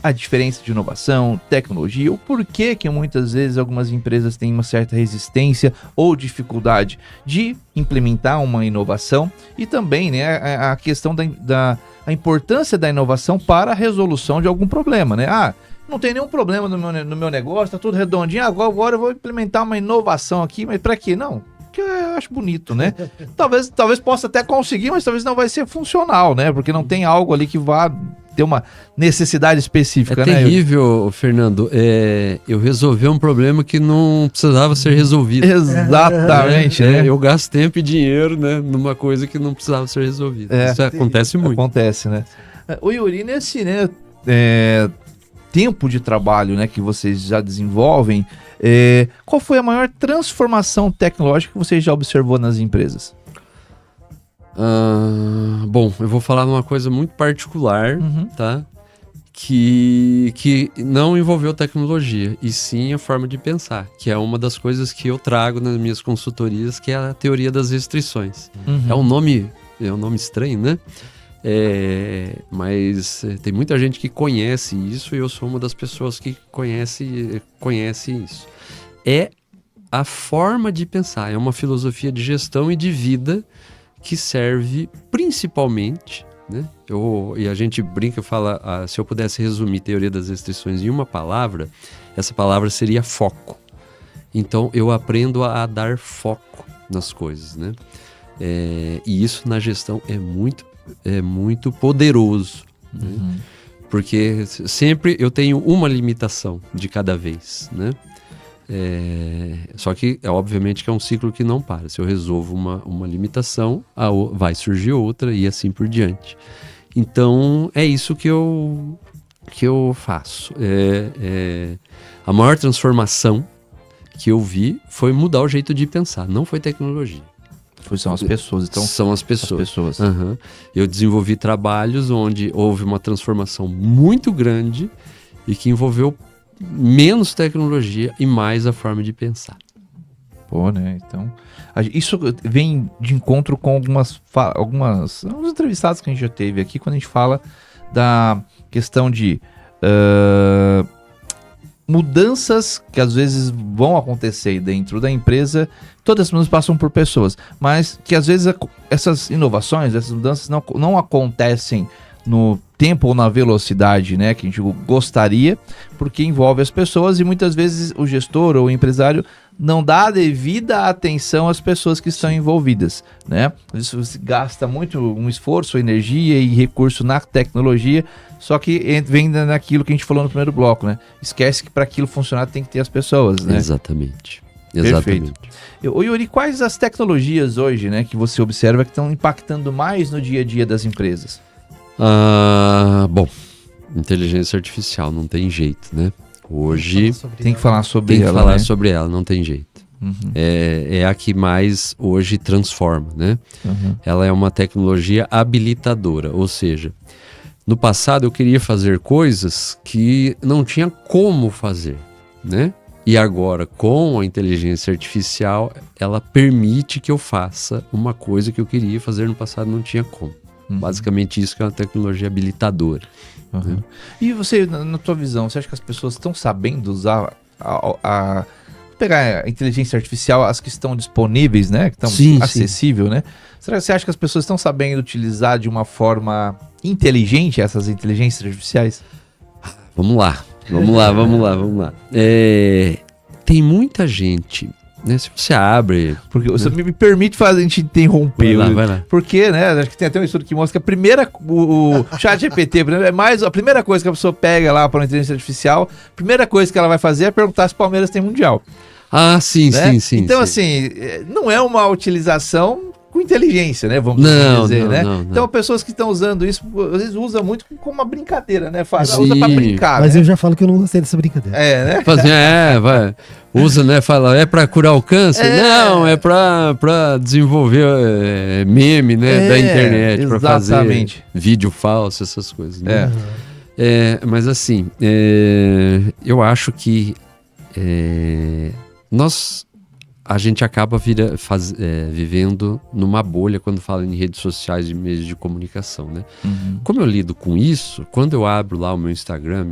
a diferença de inovação, tecnologia, o porquê que muitas vezes algumas empresas têm uma certa resistência ou dificuldade de implementar uma inovação e também, né, a questão a importância da inovação para a resolução de algum problema, né? Não tem nenhum problema no meu negócio, tá tudo redondinho, agora eu vou implementar uma inovação aqui, mas para quê? Não, porque eu acho bonito, né? talvez possa até conseguir, mas talvez não vai ser funcional, né? Porque não tem algo ali que vá ter uma necessidade específica, né? É terrível, Fernando, eu resolvi um problema que não precisava ser resolvido. Exatamente, né? Eu gasto tempo e dinheiro, né, numa coisa que não precisava ser resolvida. Isso acontece muito. Acontece, né? O Yuri, nesse, né, tempo de trabalho, né, que vocês já desenvolvem, qual foi a maior transformação tecnológica que você já observou nas empresas? Bom, eu vou falar uma coisa muito particular, tá? Que não envolveu tecnologia, e sim a forma de pensar, que é uma das coisas que eu trago nas minhas consultorias, que é a teoria das restrições. É um nome estranho, né? Mas tem muita gente que conhece isso, e eu sou uma das pessoas que conhece isso. É a forma de pensar, é uma filosofia de gestão e de vida que serve principalmente, né? E a gente brinca e fala, se eu pudesse resumir a teoria das restrições em uma palavra, essa palavra seria foco. Então eu aprendo a dar foco nas coisas, né? E isso na gestão é muito poderoso, né? Porque sempre eu tenho uma limitação de cada vez, né? Só que obviamente que é um ciclo que não para. Se eu resolvo uma limitação, vai surgir outra e assim por diante. Então é isso que eu faço. A maior transformação que eu vi foi mudar o jeito de pensar, não foi tecnologia. São as pessoas, então. São as pessoas. Eu desenvolvi trabalhos onde houve uma transformação muito grande e que envolveu menos tecnologia e mais a forma de pensar. Pô, né? Então, isso vem de encontro com alguns entrevistados que a gente já teve aqui, quando a gente fala da questão de mudanças que às vezes vão acontecer dentro da empresa. Todas as mudanças passam por pessoas, mas que às vezes essas inovações, essas mudanças não acontecem no tempo ou na velocidade, né, que a gente gostaria, porque envolve as pessoas e muitas vezes o gestor ou o empresário não dá a devida atenção às pessoas que estão envolvidas, né? Isso gasta muito um esforço, energia e recurso na tecnologia, só que vem naquilo que a gente falou no primeiro bloco, né? Esquece que para aquilo funcionar tem que ter as pessoas, né? Exatamente. Perfeito. Ô Yuri, quais as tecnologias hoje, né, que você observa que estão impactando mais no dia a dia das empresas? Bom, inteligência artificial, não tem jeito, né? Hoje tem que falar sobre tem ela, que falar né? sobre ela, não tem jeito. É a que mais hoje transforma, né? Ela é uma tecnologia habilitadora, ou seja, no passado eu queria fazer coisas que não tinha como fazer, né? E agora, com a inteligência artificial, ela permite que eu faça uma coisa que eu queria fazer no passado não tinha como. Basicamente isso que é uma tecnologia habilitadora. Né? E você, na tua visão, você acha que as pessoas estão sabendo usar pegar a inteligência artificial, as que estão disponíveis, né? Que estão acessível, né? Será que você acha que as pessoas estão sabendo utilizar de uma forma inteligente essas inteligências artificiais? Vamos lá. Tem muita gente, né? Se você abre... Porque você me permite fazer a gente interromper. Vai lá. Porque, né? Acho que tem até um estudo que mostra que o ChatGPT, por exemplo, a primeira coisa que a pessoa pega lá para uma inteligência artificial, a primeira coisa que ela vai fazer é perguntar se o Palmeiras tem Mundial. Sim, né? sim. Então, assim, não é uma utilização com inteligência, né? Vamos dizer, né? Não. Então, pessoas que estão usando isso, às vezes usam muito como uma brincadeira, né? Usa pra brincar, mas né? eu já falo que eu não gostei dessa brincadeira. Né? Vai. Usa, né? Fala, é pra curar o câncer? Não, é pra desenvolver meme, né? Da internet, pra fazer vídeo falso, essas coisas, né? Mas assim, eu acho que a gente acaba vivendo numa bolha quando fala em redes sociais e meios de comunicação, né? Como eu lido com isso, quando eu abro lá o meu Instagram,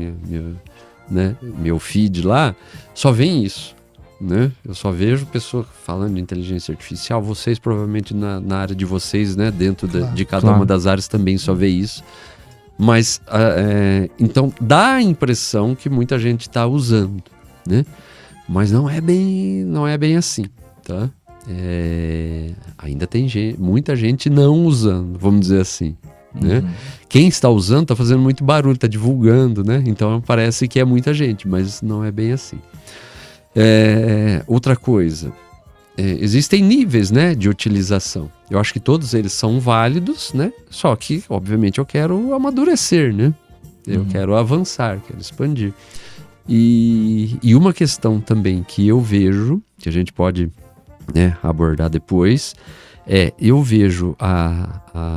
meu feed lá, só vem isso, né? Eu só vejo pessoas falando de inteligência artificial, vocês provavelmente na área de vocês, né? Dentro de cada uma das áreas também só vê isso. Mas, então, dá a impressão que muita gente está usando, né? Mas não é bem assim, tá? Ainda tem muita gente não usando, vamos dizer assim, né? Quem está usando está fazendo muito barulho, está divulgando, né? Então parece que é muita gente, mas não é bem assim. Outra coisa, existem níveis, né, de utilização. Eu acho que todos eles são válidos, né? Só que, obviamente, eu quero amadurecer, né? Eu quero avançar, quero expandir. E uma questão também que eu vejo, que a gente pode, né, abordar depois, eu vejo a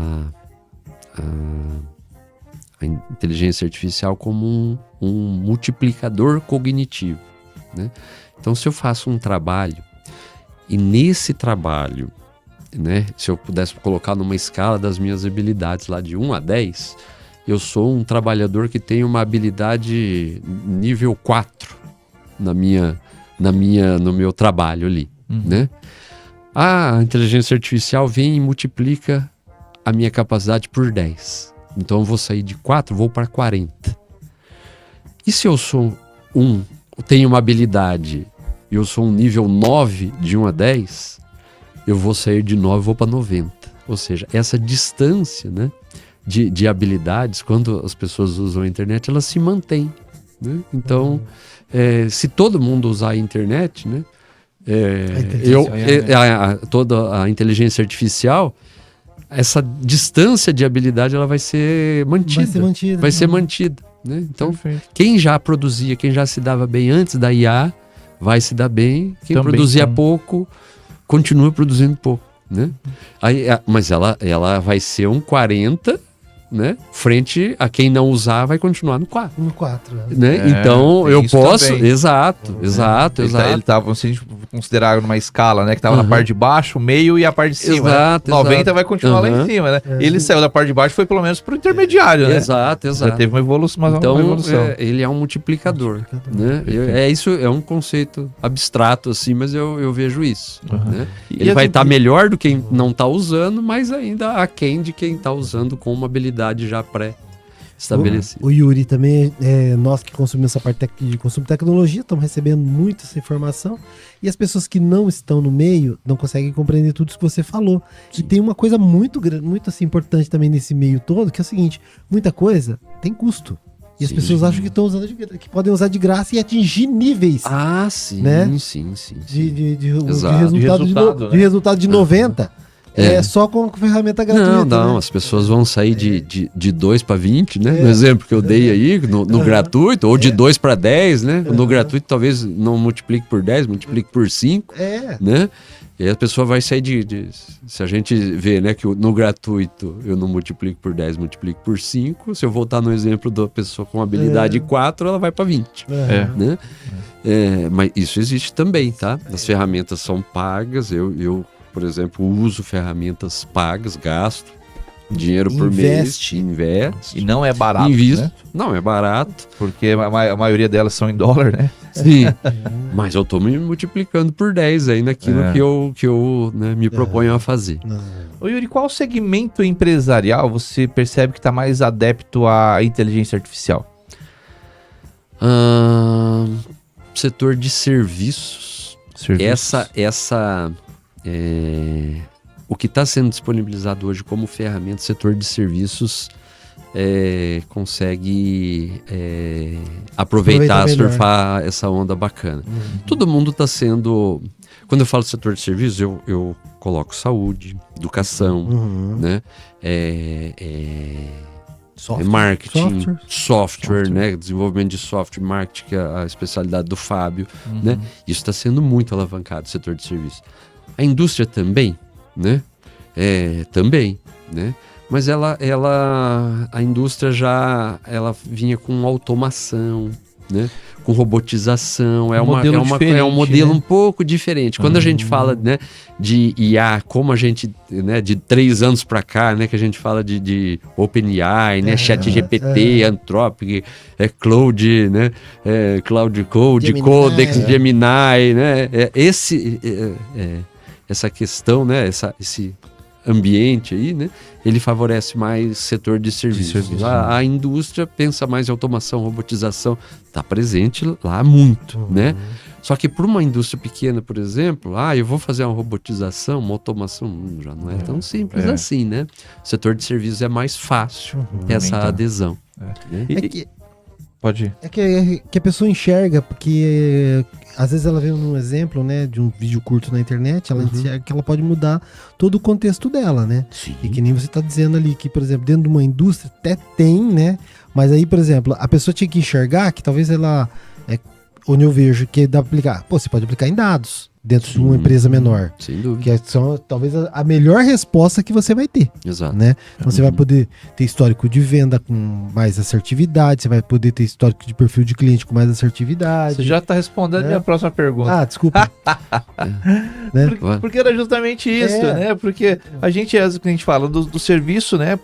inteligência artificial como um multiplicador cognitivo, né? Então, se eu faço um trabalho, e nesse trabalho, né, se eu pudesse colocar numa escala das minhas habilidades lá de 1 a 10... eu sou um trabalhador que tem uma habilidade nível 4 no meu trabalho ali, né? A inteligência artificial vem e multiplica a minha capacidade por 10. Então eu vou sair de 4, vou para 40. E se eu sou tenho uma habilidade e eu sou um nível 9 de 1 a 10, eu vou sair de 9 e vou para 90. Ou seja, essa distância, né, de habilidades, quando as pessoas usam a internet, elas se mantêm, né? Então, se todo mundo usar a internet, né, toda a inteligência artificial, essa distância de habilidade ela vai ser mantida. Vai ser mantida, né? Então, quem já produzia, quem já se dava bem antes da IA, vai se dar bem. Quem também produzia pouco, continua produzindo pouco, né? Mas ela vai ser um 40, né? Frente a quem não usar, vai continuar no 4. No 4, né? Então, eu posso... Também. Exato. Ele estava, se a gente considerar numa escala, né? Que estava na parte de baixo, o meio e a parte de cima. Exato, né? 90 vai continuar lá em cima, né? Ele saiu da parte de baixo, foi pelo menos pro intermediário, né? Exato. Já teve uma evolução, mas então, uma evolução. Ele é um multiplicador. Né? Isso é um conceito abstrato, assim, mas eu vejo isso. Né? Ele vai estar melhor do que quem não está usando, mas ainda aquém de quem está usando com uma habilidade já estabelecido. O Yuri também, nós que consumimos essa parte de consumo de tecnologia, estamos recebendo muito essa informação, e as pessoas que não estão no meio não conseguem compreender tudo isso que você falou. Sim. E tem uma coisa muito assim, importante também nesse meio todo, que é o seguinte: muita coisa tem custo. E as pessoas acham que estão usando que podem usar de graça e atingir níveis. Ah, sim, né? sim. De resultado de 90. Só com ferramenta gratuita. Não, né? As pessoas vão sair de 2 para 20, né? No exemplo que eu dei aí, no gratuito, ou de 2 para 10, né? No gratuito talvez não multiplique por 10, multiplique por 5, né? E aí a pessoa vai sair se a gente vê, né, que no gratuito eu não multiplico por 10, multiplico por 5, se eu voltar no exemplo da pessoa com habilidade 4, ela vai para 20, né? Mas isso existe também, tá? As ferramentas são pagas, eu, por exemplo, uso ferramentas pagas, gasto dinheiro por mês, investe. E não é barato, invisto, né? Não é barato. Porque a maioria delas são em dólar, né? Sim, mas eu tô me multiplicando por 10 aí naquilo que eu né, me proponho a fazer. Ô Yuri, qual segmento empresarial você percebe que está mais adepto à inteligência artificial? Setor de serviços. O que está sendo disponibilizado hoje como ferramenta, setor de serviços consegue aproveitar, surfar essa onda bacana. Todo mundo está sendo... Quando eu falo setor de serviços, eu coloco saúde, educação, né? Marketing, software, né? Desenvolvimento de software, marketing, que é a especialidade do Fábio, né? Isso está sendo muito alavancado, o setor de serviços. A indústria também, né? Também, né? Mas a indústria ela vinha com automação, né? Com robotização, é um modelo um pouco diferente. Quando a gente fala, né, de IA, como a gente, né, de 3 anos para cá, né, que a gente fala de OpenAI, né, ChatGPT, Anthropic, Cloud, né, Cloud Code, Gemini, Codex, Gemini, né, essa questão, né, esse ambiente aí, né, ele favorece mais setor de serviços. A indústria pensa mais em automação, robotização, está presente lá muito, né? Só que para uma indústria pequena, por exemplo, eu vou fazer uma robotização, uma automação, já não é tão simples assim, né? O setor de serviços é mais fácil essa adesão. Pode ir. É que a pessoa enxerga, porque às vezes ela vê um exemplo, né, de um vídeo curto na internet, ela enxerga que ela pode mudar todo o contexto dela, né? Sim. E que nem você está dizendo ali, que, por exemplo, dentro de uma indústria até tem, né? Mas aí, por exemplo, a pessoa tinha que enxergar que talvez ela, onde eu vejo que dá para aplicar, você pode aplicar em dados dentro de uma empresa menor. Sem dúvida. Que são talvez a melhor resposta que você vai ter. Exato. Né? Então você vai poder ter histórico de venda com mais assertividade, você vai poder ter histórico de perfil de cliente com mais assertividade. Você já está respondendo a minha próxima pergunta. Desculpa. Né? Porque era justamente isso, né? Porque a gente fala do serviço, né?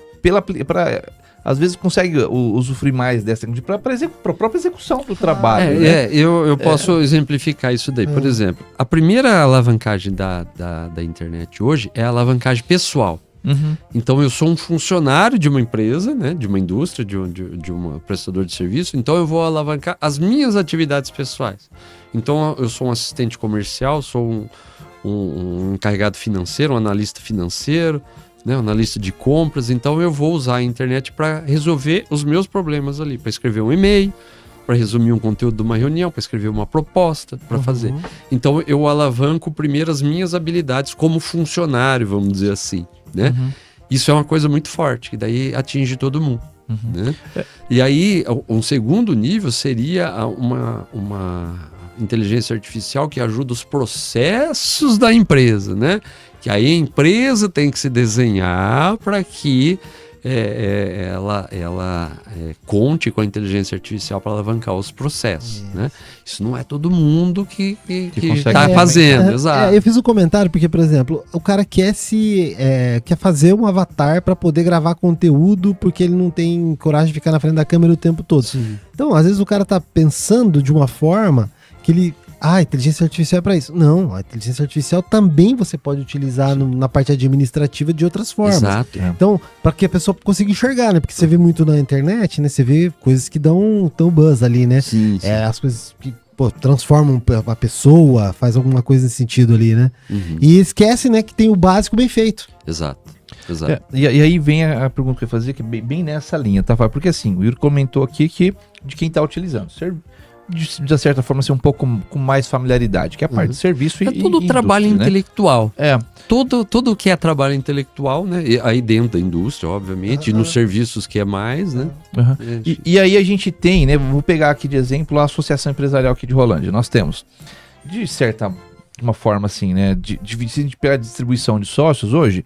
Às vezes consegue usufruir mais dessa para a própria execução do trabalho. Eu posso exemplificar isso daí. Por exemplo, a primeira alavancagem da internet hoje é a alavancagem pessoal. Então eu sou um funcionário de uma empresa, né, de uma indústria, de um prestador de serviço, então eu vou alavancar as minhas atividades pessoais. Então eu sou um assistente comercial, sou um encarregado financeiro, um analista financeiro, né, analista de compras, então eu vou usar a internet para resolver os meus problemas ali, para escrever um e-mail, para resumir um conteúdo de uma reunião, para escrever uma proposta, para fazer. Então eu alavanco primeiro as minhas habilidades como funcionário, vamos dizer assim, né? Isso é uma coisa muito forte, que daí atinge todo mundo. Né? E aí, um segundo nível seria uma inteligência artificial que ajuda os processos da empresa, né? Que aí a empresa tem que se desenhar para que ela conte com a inteligência artificial para alavancar os processos, né? Isso não é todo mundo que está fazendo, exato. Eu fiz um comentário porque, por exemplo, o cara quer fazer um avatar para poder gravar conteúdo porque ele não tem coragem de ficar na frente da câmera o tempo todo. Sim. Então, às vezes o cara tá pensando de uma forma que ele a inteligência artificial é para isso. Não, a inteligência artificial também você pode utilizar na parte administrativa de outras formas. Exato. Então, para que a pessoa consiga enxergar, né? Porque você vê muito na internet, né? Você vê coisas que dão buzz ali, né? Sim. As coisas que transformam a pessoa, faz alguma coisa nesse sentido ali, né? E esquece, né, que tem o básico bem feito. Exato. E aí vem a pergunta que eu ia fazer, que é bem nessa linha, tá? Porque assim, o Yuri comentou aqui que de quem está utilizando, de certa forma, ser um pouco com mais familiaridade, que é a parte de serviço e tudo trabalho intelectual. Tudo que é trabalho intelectual, né? E aí dentro da indústria, obviamente, e nos serviços que é mais, né? E aí a gente tem, né? Vou pegar aqui de exemplo a Associação Empresarial aqui de Rolândia. Nós temos, de certa uma forma assim, né? Se a gente pegar a distribuição de sócios hoje,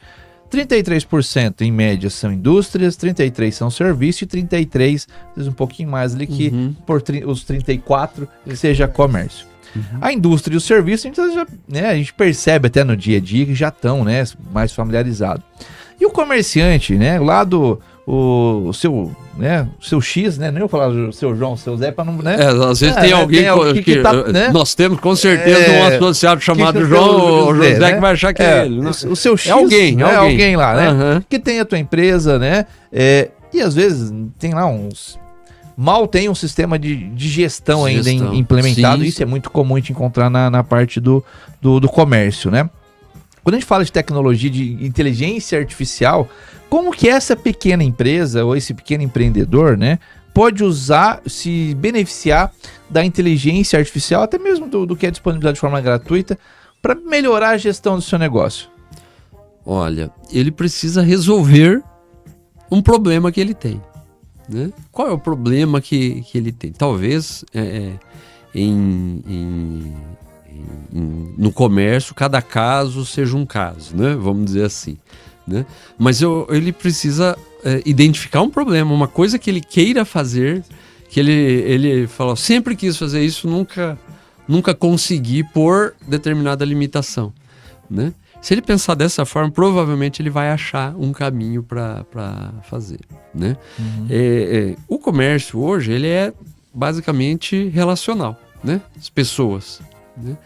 33% em média são indústrias, 33% são serviço e 33%, às vezes um pouquinho mais ali que os 34% que seja comércio. A indústria e o serviço, a gente percebe até no dia a dia que já estão, né, mais familiarizados. E o comerciante, né, lá o seu X, né? Nem eu falar o seu João, o seu Zé, para não, né? Às vezes tem alguém que tá, né? Nós temos com certeza um associado chamado João José, né? Que vai achar que é ele. Né? O seu X, alguém lá, né? Que tem a tua empresa, né? E às vezes tem lá mal tem um sistema de gestão ainda implementado. Sim. Isso é muito comum a gente encontrar na parte do comércio, né? Quando a gente fala de tecnologia, de inteligência artificial, como que essa pequena empresa ou esse pequeno empreendedor, né, pode se beneficiar da inteligência artificial, até mesmo do que é disponibilizado de forma gratuita, para melhorar a gestão do seu negócio? Olha, ele precisa resolver um problema que ele tem, né? Qual é o problema que ele tem? Talvez no comércio, cada caso seja um caso, né? Vamos dizer assim, né? Mas ele precisa identificar um problema, uma coisa que ele queira fazer, que ele falou, sempre quis fazer isso, nunca consegui por determinada limitação, né? Se ele pensar dessa forma, provavelmente ele vai achar um caminho para fazer, né? O comércio hoje, ele é basicamente relacional, né? As pessoas, né?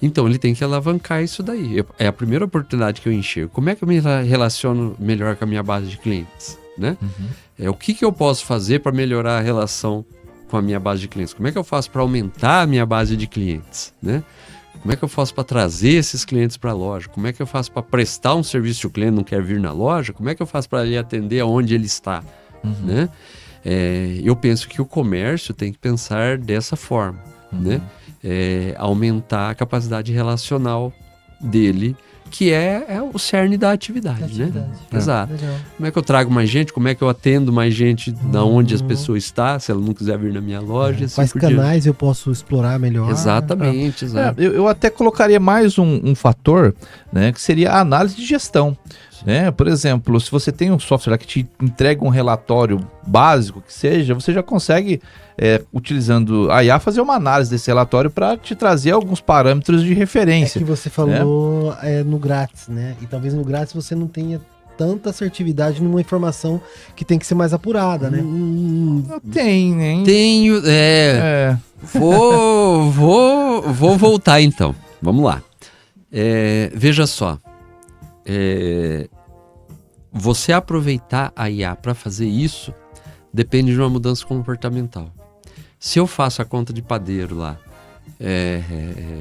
Então ele tem que alavancar isso daí. É a primeira oportunidade que eu enxergo. Como é que eu me relaciono melhor com a minha base de clientes, né? O que eu posso fazer para melhorar a relação com a minha base de clientes? Como é que eu faço para aumentar a minha base de clientes, né? Como é que eu faço para trazer esses clientes para a loja? Como é que eu faço para prestar um serviço que o cliente não quer vir na loja? Como é que eu faço para ele atender aonde ele está, né? Eu penso que o comércio tem que pensar dessa forma, né? Aumentar a capacidade relacional dele, que é o cerne da atividade, né? Exato. Legal. Como é que eu trago mais gente? Como é que eu atendo mais gente da onde as pessoas estão, se ela não quiser vir na minha loja? Assim, quais canais eu posso explorar melhor? Exatamente. Eu até colocaria mais um fator, né, que seria a análise de gestão. Né? Por exemplo, se você tem um software que te entrega um relatório básico que seja, você já consegue, utilizando a IA, fazer uma análise desse relatório para te trazer alguns parâmetros de referência. É que você falou no grátis, né? E talvez no grátis você não tenha tanta assertividade numa informação que tem que ser mais apurada, né? Tem, né? Tenho, Vou voltar então. Vamos lá. Veja só. Você aproveitar a IA para fazer isso depende de uma mudança comportamental. Se eu faço a conta de padeiro lá,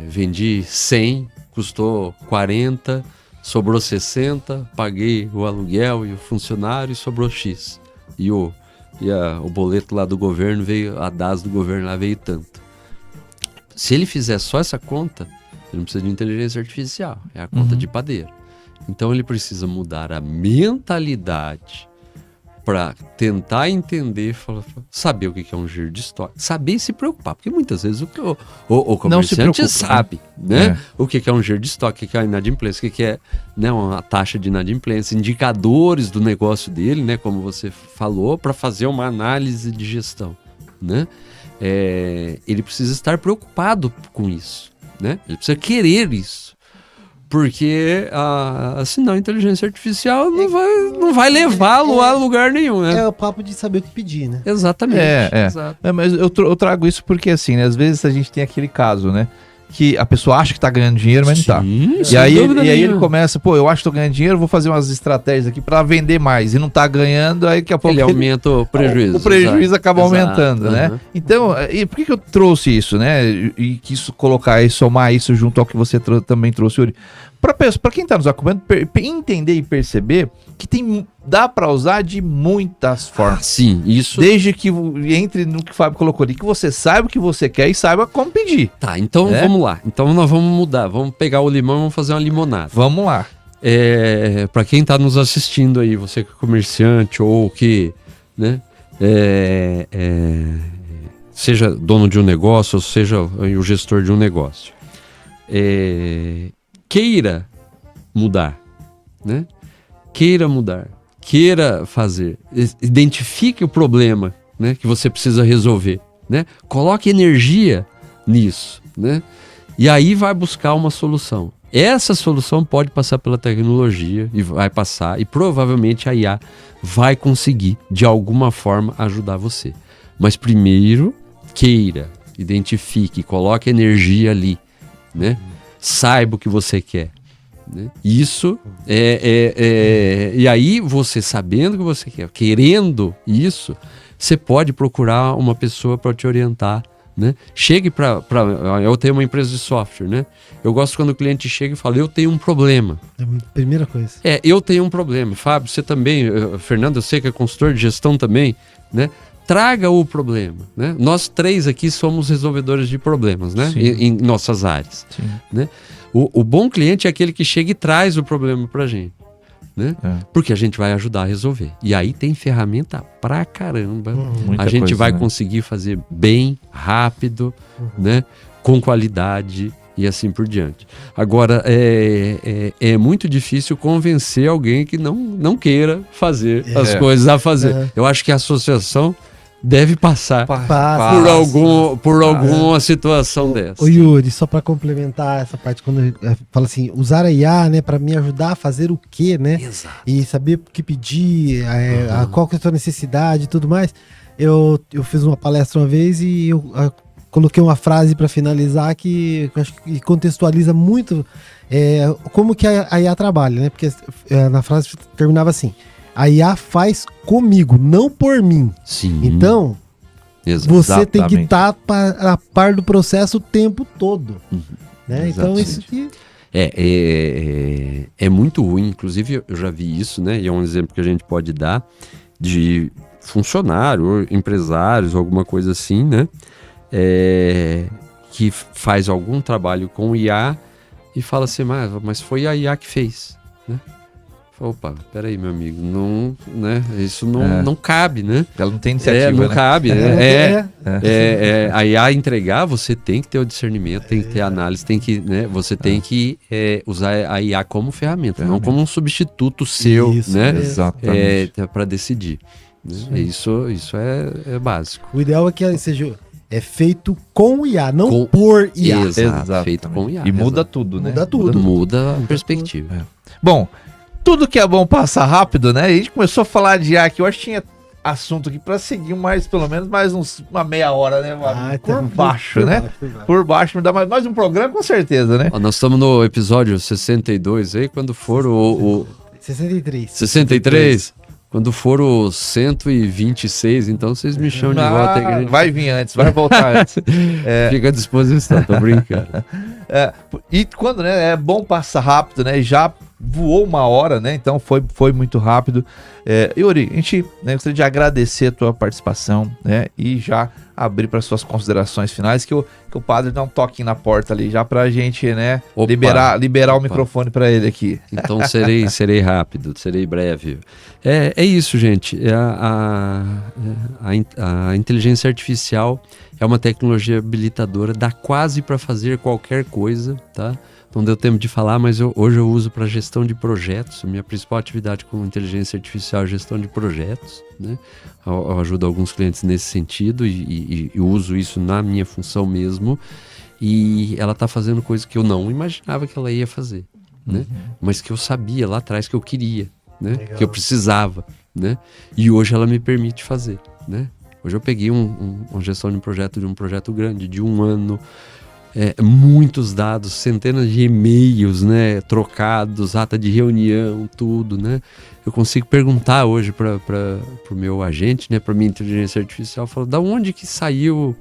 vendi 100, custou 40, sobrou 60, paguei o aluguel e o funcionário e sobrou X. E o boleto lá do governo veio, a DAS do governo lá veio tanto. Se ele fizer só essa conta, ele não precisa de inteligência artificial, é a conta de padeiro. Então ele precisa mudar a mentalidade para tentar entender, saber o que é um giro de estoque, saber se preocupar, porque muitas vezes o comerciante sabe, né? O que é um giro de estoque, o que é a inadimplência, o que é, né, uma taxa de inadimplência, indicadores do negócio dele, né, como você falou, para fazer uma análise de gestão, né? Ele precisa estar preocupado com isso, né? Ele precisa querer isso. Porque senão a inteligência artificial não vai levá-lo a lugar nenhum, né? É o papo de saber o que pedir, né? Exatamente. Mas eu trago isso porque, assim, né, às vezes a gente tem aquele caso, né? que a pessoa acha que tá ganhando dinheiro, mas não tá. E sem aí, dúvida ele nenhuma. começa, pô, eu acho que tô ganhando dinheiro, vou fazer umas estratégias aqui pra vender mais. E não tá ganhando, aí daqui a pouco Ele aumenta o prejuízo. o prejuízo acaba Exato. aumentando, né? Uhum. Então, e por que eu trouxe isso, né? E quis colocar e somar isso junto ao que você também trouxe, Yuri? Para quem está nos acompanhando, entender e perceber que dá para usar de muitas formas. Sim, isso. Desde que entre no que o Fábio colocou ali, que você saiba o que você quer e saiba como pedir. Tá, então vamos lá. Então nós vamos mudar. Vamos pegar o limão e vamos fazer uma limonada. Vamos lá. Para quem está nos assistindo aí, você que é comerciante ou que, né, seja dono de um negócio ou seja o gestor de um negócio, queira mudar, né? Queira mudar, queira fazer, identifique o problema, né, que você precisa resolver, né? Coloque energia nisso, né? E aí vai buscar uma solução. Essa solução pode passar pela tecnologia e vai passar, e provavelmente a IA vai conseguir de alguma forma ajudar você. Mas primeiro, queira, identifique, coloque energia ali, né? Saiba o que você quer, né? Isso e aí você sabendo o que você quer, querendo isso, você pode procurar uma pessoa para te orientar, né? Chegue para eu tenho uma empresa de software, né? Eu gosto quando o cliente chega e fala, eu tenho um problema. É a primeira coisa. Eu tenho um problema. Fábio, você também, Fernando, eu sei que é consultor de gestão também, né? Traga o problema, né? Nós três aqui somos resolvedores de problemas, né? Em nossas áreas, né? O bom cliente é aquele que chega e traz o problema pra gente, né? Porque a gente vai ajudar a resolver. E aí tem ferramenta pra caramba. A gente vai conseguir fazer bem, rápido, né? Com qualidade e assim por diante. Agora, é muito difícil convencer alguém que não queira fazer as coisas a fazer. Eu acho que a associação deve passar por alguma situação dessa. Ô Yuri, só para complementar essa parte, quando fala assim, usar a IA, né, para me ajudar a fazer o quê, né? Exato. E saber o que pedir, qual que é a sua necessidade e tudo mais. Eu fiz uma palestra uma vez e eu coloquei uma frase para finalizar que eu acho que contextualiza muito como que a IA trabalha, né? Porque na frase terminava assim: a IA faz comigo, não por mim. Sim. Então, você tem que estar a par do processo o tempo todo. Né? Então, isso aqui... É muito ruim. Inclusive, eu já vi isso, né? E é um exemplo que a gente pode dar de funcionário, ou empresários, alguma coisa assim, né? Que faz algum trabalho com IA e fala assim, mas foi a IA que fez, né? Opa, peraí, meu amigo, não, né? Isso não cabe, né? Ela não tem iniciativa, não né? cabe, né? A IA entregar, você tem que ter o discernimento, tem que ter análise, tem que, né? Você tem que usar a IA como ferramenta, não como um substituto seu, Isso, né? Exatamente. Para decidir. Né? Isso é básico. O ideal é que seja feito com IA, não por IA. Exato, feito com IA. E muda tudo, né? Muda tudo. Muda a perspectiva. Bom, tudo que é bom passa rápido, né? A gente começou a falar de IA aqui, eu acho que tinha assunto aqui para seguir pelo menos mais uma meia hora, né? Por baixo, né? Por baixo, me dá mais um programa com certeza, né? Nós estamos no episódio 62 aí, quando for o 63. 63? Quando for o 126, então vocês me chamam de volta aí. Que a gente... Vai vir antes, vai voltar antes. Fica à disposição, tô brincando. E quando é bom passar rápido, né? Já voou uma hora, né? Então foi muito rápido. Yuri, a gente gostaria de agradecer a tua participação, né? E já abrir para suas considerações finais, que o padre dá um toquinho na porta ali, já pra gente, né? Liberar o microfone para ele aqui. Então serei rápido, serei breve. É isso, gente. A inteligência artificial é uma tecnologia habilitadora, dá quase para fazer qualquer coisa, tá? Não deu tempo de falar, mas hoje eu uso para gestão de projetos. Minha principal atividade com inteligência artificial é gestão de projetos, né? Eu ajudo alguns clientes nesse sentido e uso isso na minha função mesmo. E ela está fazendo coisas que eu não imaginava que ela ia fazer, né? Mas que eu sabia lá atrás que eu queria, né? Legal. Que eu precisava, né? E hoje ela me permite fazer, né? Hoje eu peguei uma gestão de um projeto grande, de 1 ano, muitos dados, centenas de e-mails, né, trocados, ata de reunião, tudo, né? Eu consigo perguntar hoje para o meu agente, né, para minha inteligência artificial, falo, da onde que saiu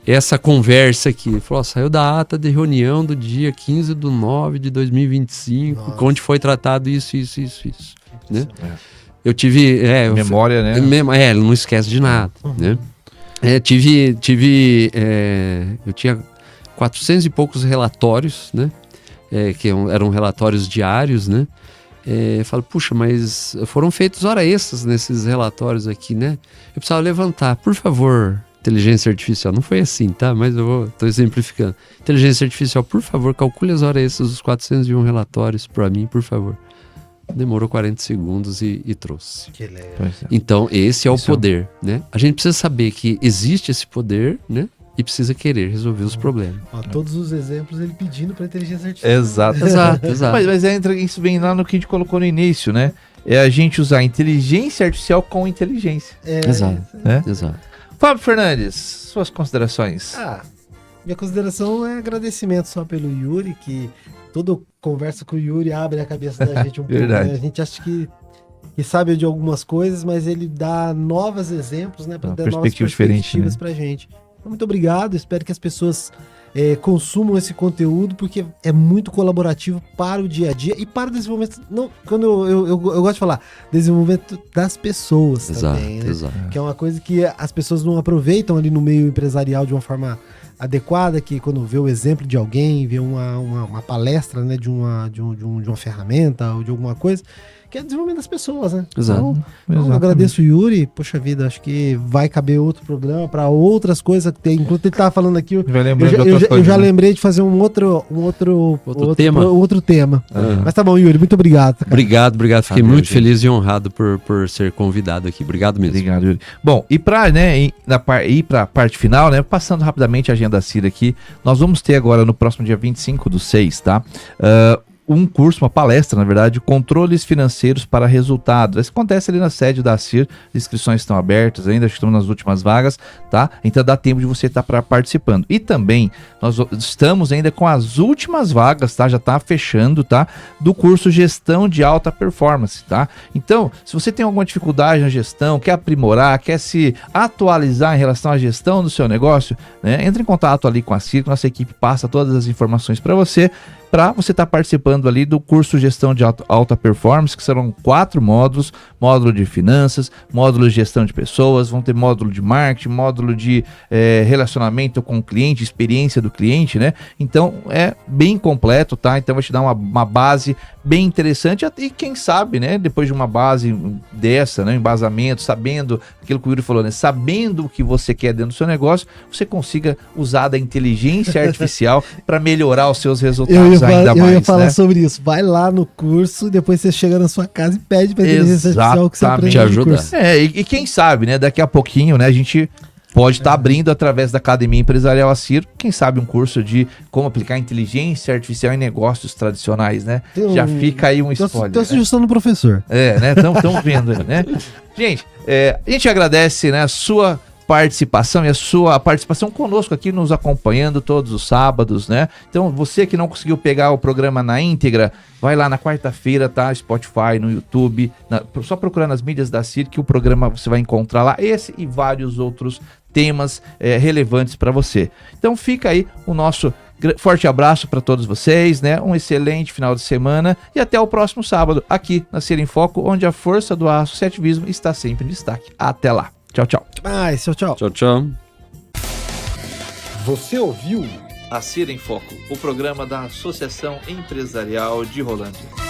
essa conversa aqui? Ele falou, saiu da ata de reunião do dia 15/9/2025, Nossa. onde foi tratado isso, né? Eu tive... Memória, né? Ele não esquece de nada, né? Eu tinha 400 e poucos relatórios, né? Que eram relatórios diários, né? Eu falo, puxa, mas foram feitos horas extras nesses relatórios aqui, né? Eu precisava levantar, por favor, inteligência artificial. Não foi assim, tá? Mas estou exemplificando. Inteligência artificial, por favor, calcule as horas extras dos 401 relatórios para mim, por favor. Demorou 40 segundos e trouxe. Que legal. Então, esse é o poder, né? A gente precisa saber que existe esse poder, né? E precisa querer resolver os problemas. Todos os exemplos ele pedindo para inteligência artificial. Exato. Mas isso vem lá no que a gente colocou no início, né? É a gente usar inteligência artificial com inteligência. Exato. Né? Exato. Fábio Fernandes, suas considerações. Minha consideração é agradecimento só pelo Yuri, que toda conversa com o Yuri abre a cabeça da gente um pouco. Né? A gente acha que sabe de algumas coisas, mas ele dá novos exemplos, né? Para dar novas perspectivas pra gente. Então, muito obrigado, espero que as pessoas consumam esse conteúdo, porque é muito colaborativo para o dia a dia e para o desenvolvimento. Não, quando eu gosto de falar, desenvolvimento das pessoas também, né? Exato. Que é uma coisa que as pessoas não aproveitam ali no meio empresarial de uma forma adequada, que quando vê o exemplo de alguém, vê uma palestra, né, de uma ferramenta ou de alguma coisa, que é o desenvolvimento das pessoas, né? Exato. Então, eu agradeço o Yuri, poxa vida, acho que vai caber outro programa para outras coisas que tem. Enquanto ele estava falando aqui, eu já lembrei de fazer um outro tema. Mas tá bom, Yuri, muito obrigado. Cara. Obrigado. Fiquei muito feliz e honrado por ser convidado aqui. Obrigado mesmo. Obrigado, Yuri. Bom, e para ir para a parte final, né? Passando rapidamente a agenda da CIR aqui, nós vamos ter agora no próximo dia 25/6, tá? Um curso, uma palestra, na verdade, controles financeiros para resultados. Isso acontece ali na sede da CIR, as inscrições estão abertas ainda, acho que estamos nas últimas vagas, tá? Então dá tempo de você estar participando. E também, nós estamos ainda com as últimas vagas, tá? Já está fechando, tá? Do curso Gestão de Alta Performance, tá? Então, se você tem alguma dificuldade na gestão, quer aprimorar, quer se atualizar em relação à gestão do seu negócio, né? Entre em contato ali com a CIR, nossa equipe passa todas as informações para você estar participando ali do curso Gestão de Alta Performance, que serão 4 módulos: módulo de finanças, módulo de gestão de pessoas, vão ter módulo de marketing, módulo de relacionamento com o cliente, experiência do cliente, né? Então é bem completo, tá? Então vai te dar uma base bem interessante e quem sabe, né? Depois de uma base dessa, né? Embasamento, sabendo aquilo que o Yuri falou, né? Sabendo o que você quer dentro do seu negócio, você consiga usar da inteligência artificial para melhorar os seus resultados. Eu ia falar sobre isso. Vai lá no curso, depois você chega na sua casa e pede para a inteligência artificial que você aprende no curso. E quem sabe, né? Daqui a pouquinho, né? A gente pode estar abrindo através da Academia Empresarial ACIR, quem sabe um curso de como aplicar inteligência artificial em negócios tradicionais, né? Já fica aí um spoiler. Tem a sugestão do professor. Né? Estão vendo, né? Gente, a gente agradece, né, a sua participação e a participação conosco aqui, nos acompanhando todos os sábados, né? Então, você que não conseguiu pegar o programa na íntegra, vai lá na quarta-feira, tá? Spotify, no YouTube, só procurar nas mídias da CIR que o programa você vai encontrar lá, esse e vários outros temas relevantes para você. Então, fica aí o nosso forte abraço para todos vocês, né? Um excelente final de semana e até o próximo sábado, aqui na CIR em Foco, onde a força do associativismo está sempre em destaque. Até lá. Tchau, tchau. Tchau. Tchau, tchau. Você ouviu A CIR em Foco, o programa da Associação Empresarial de Rolândia.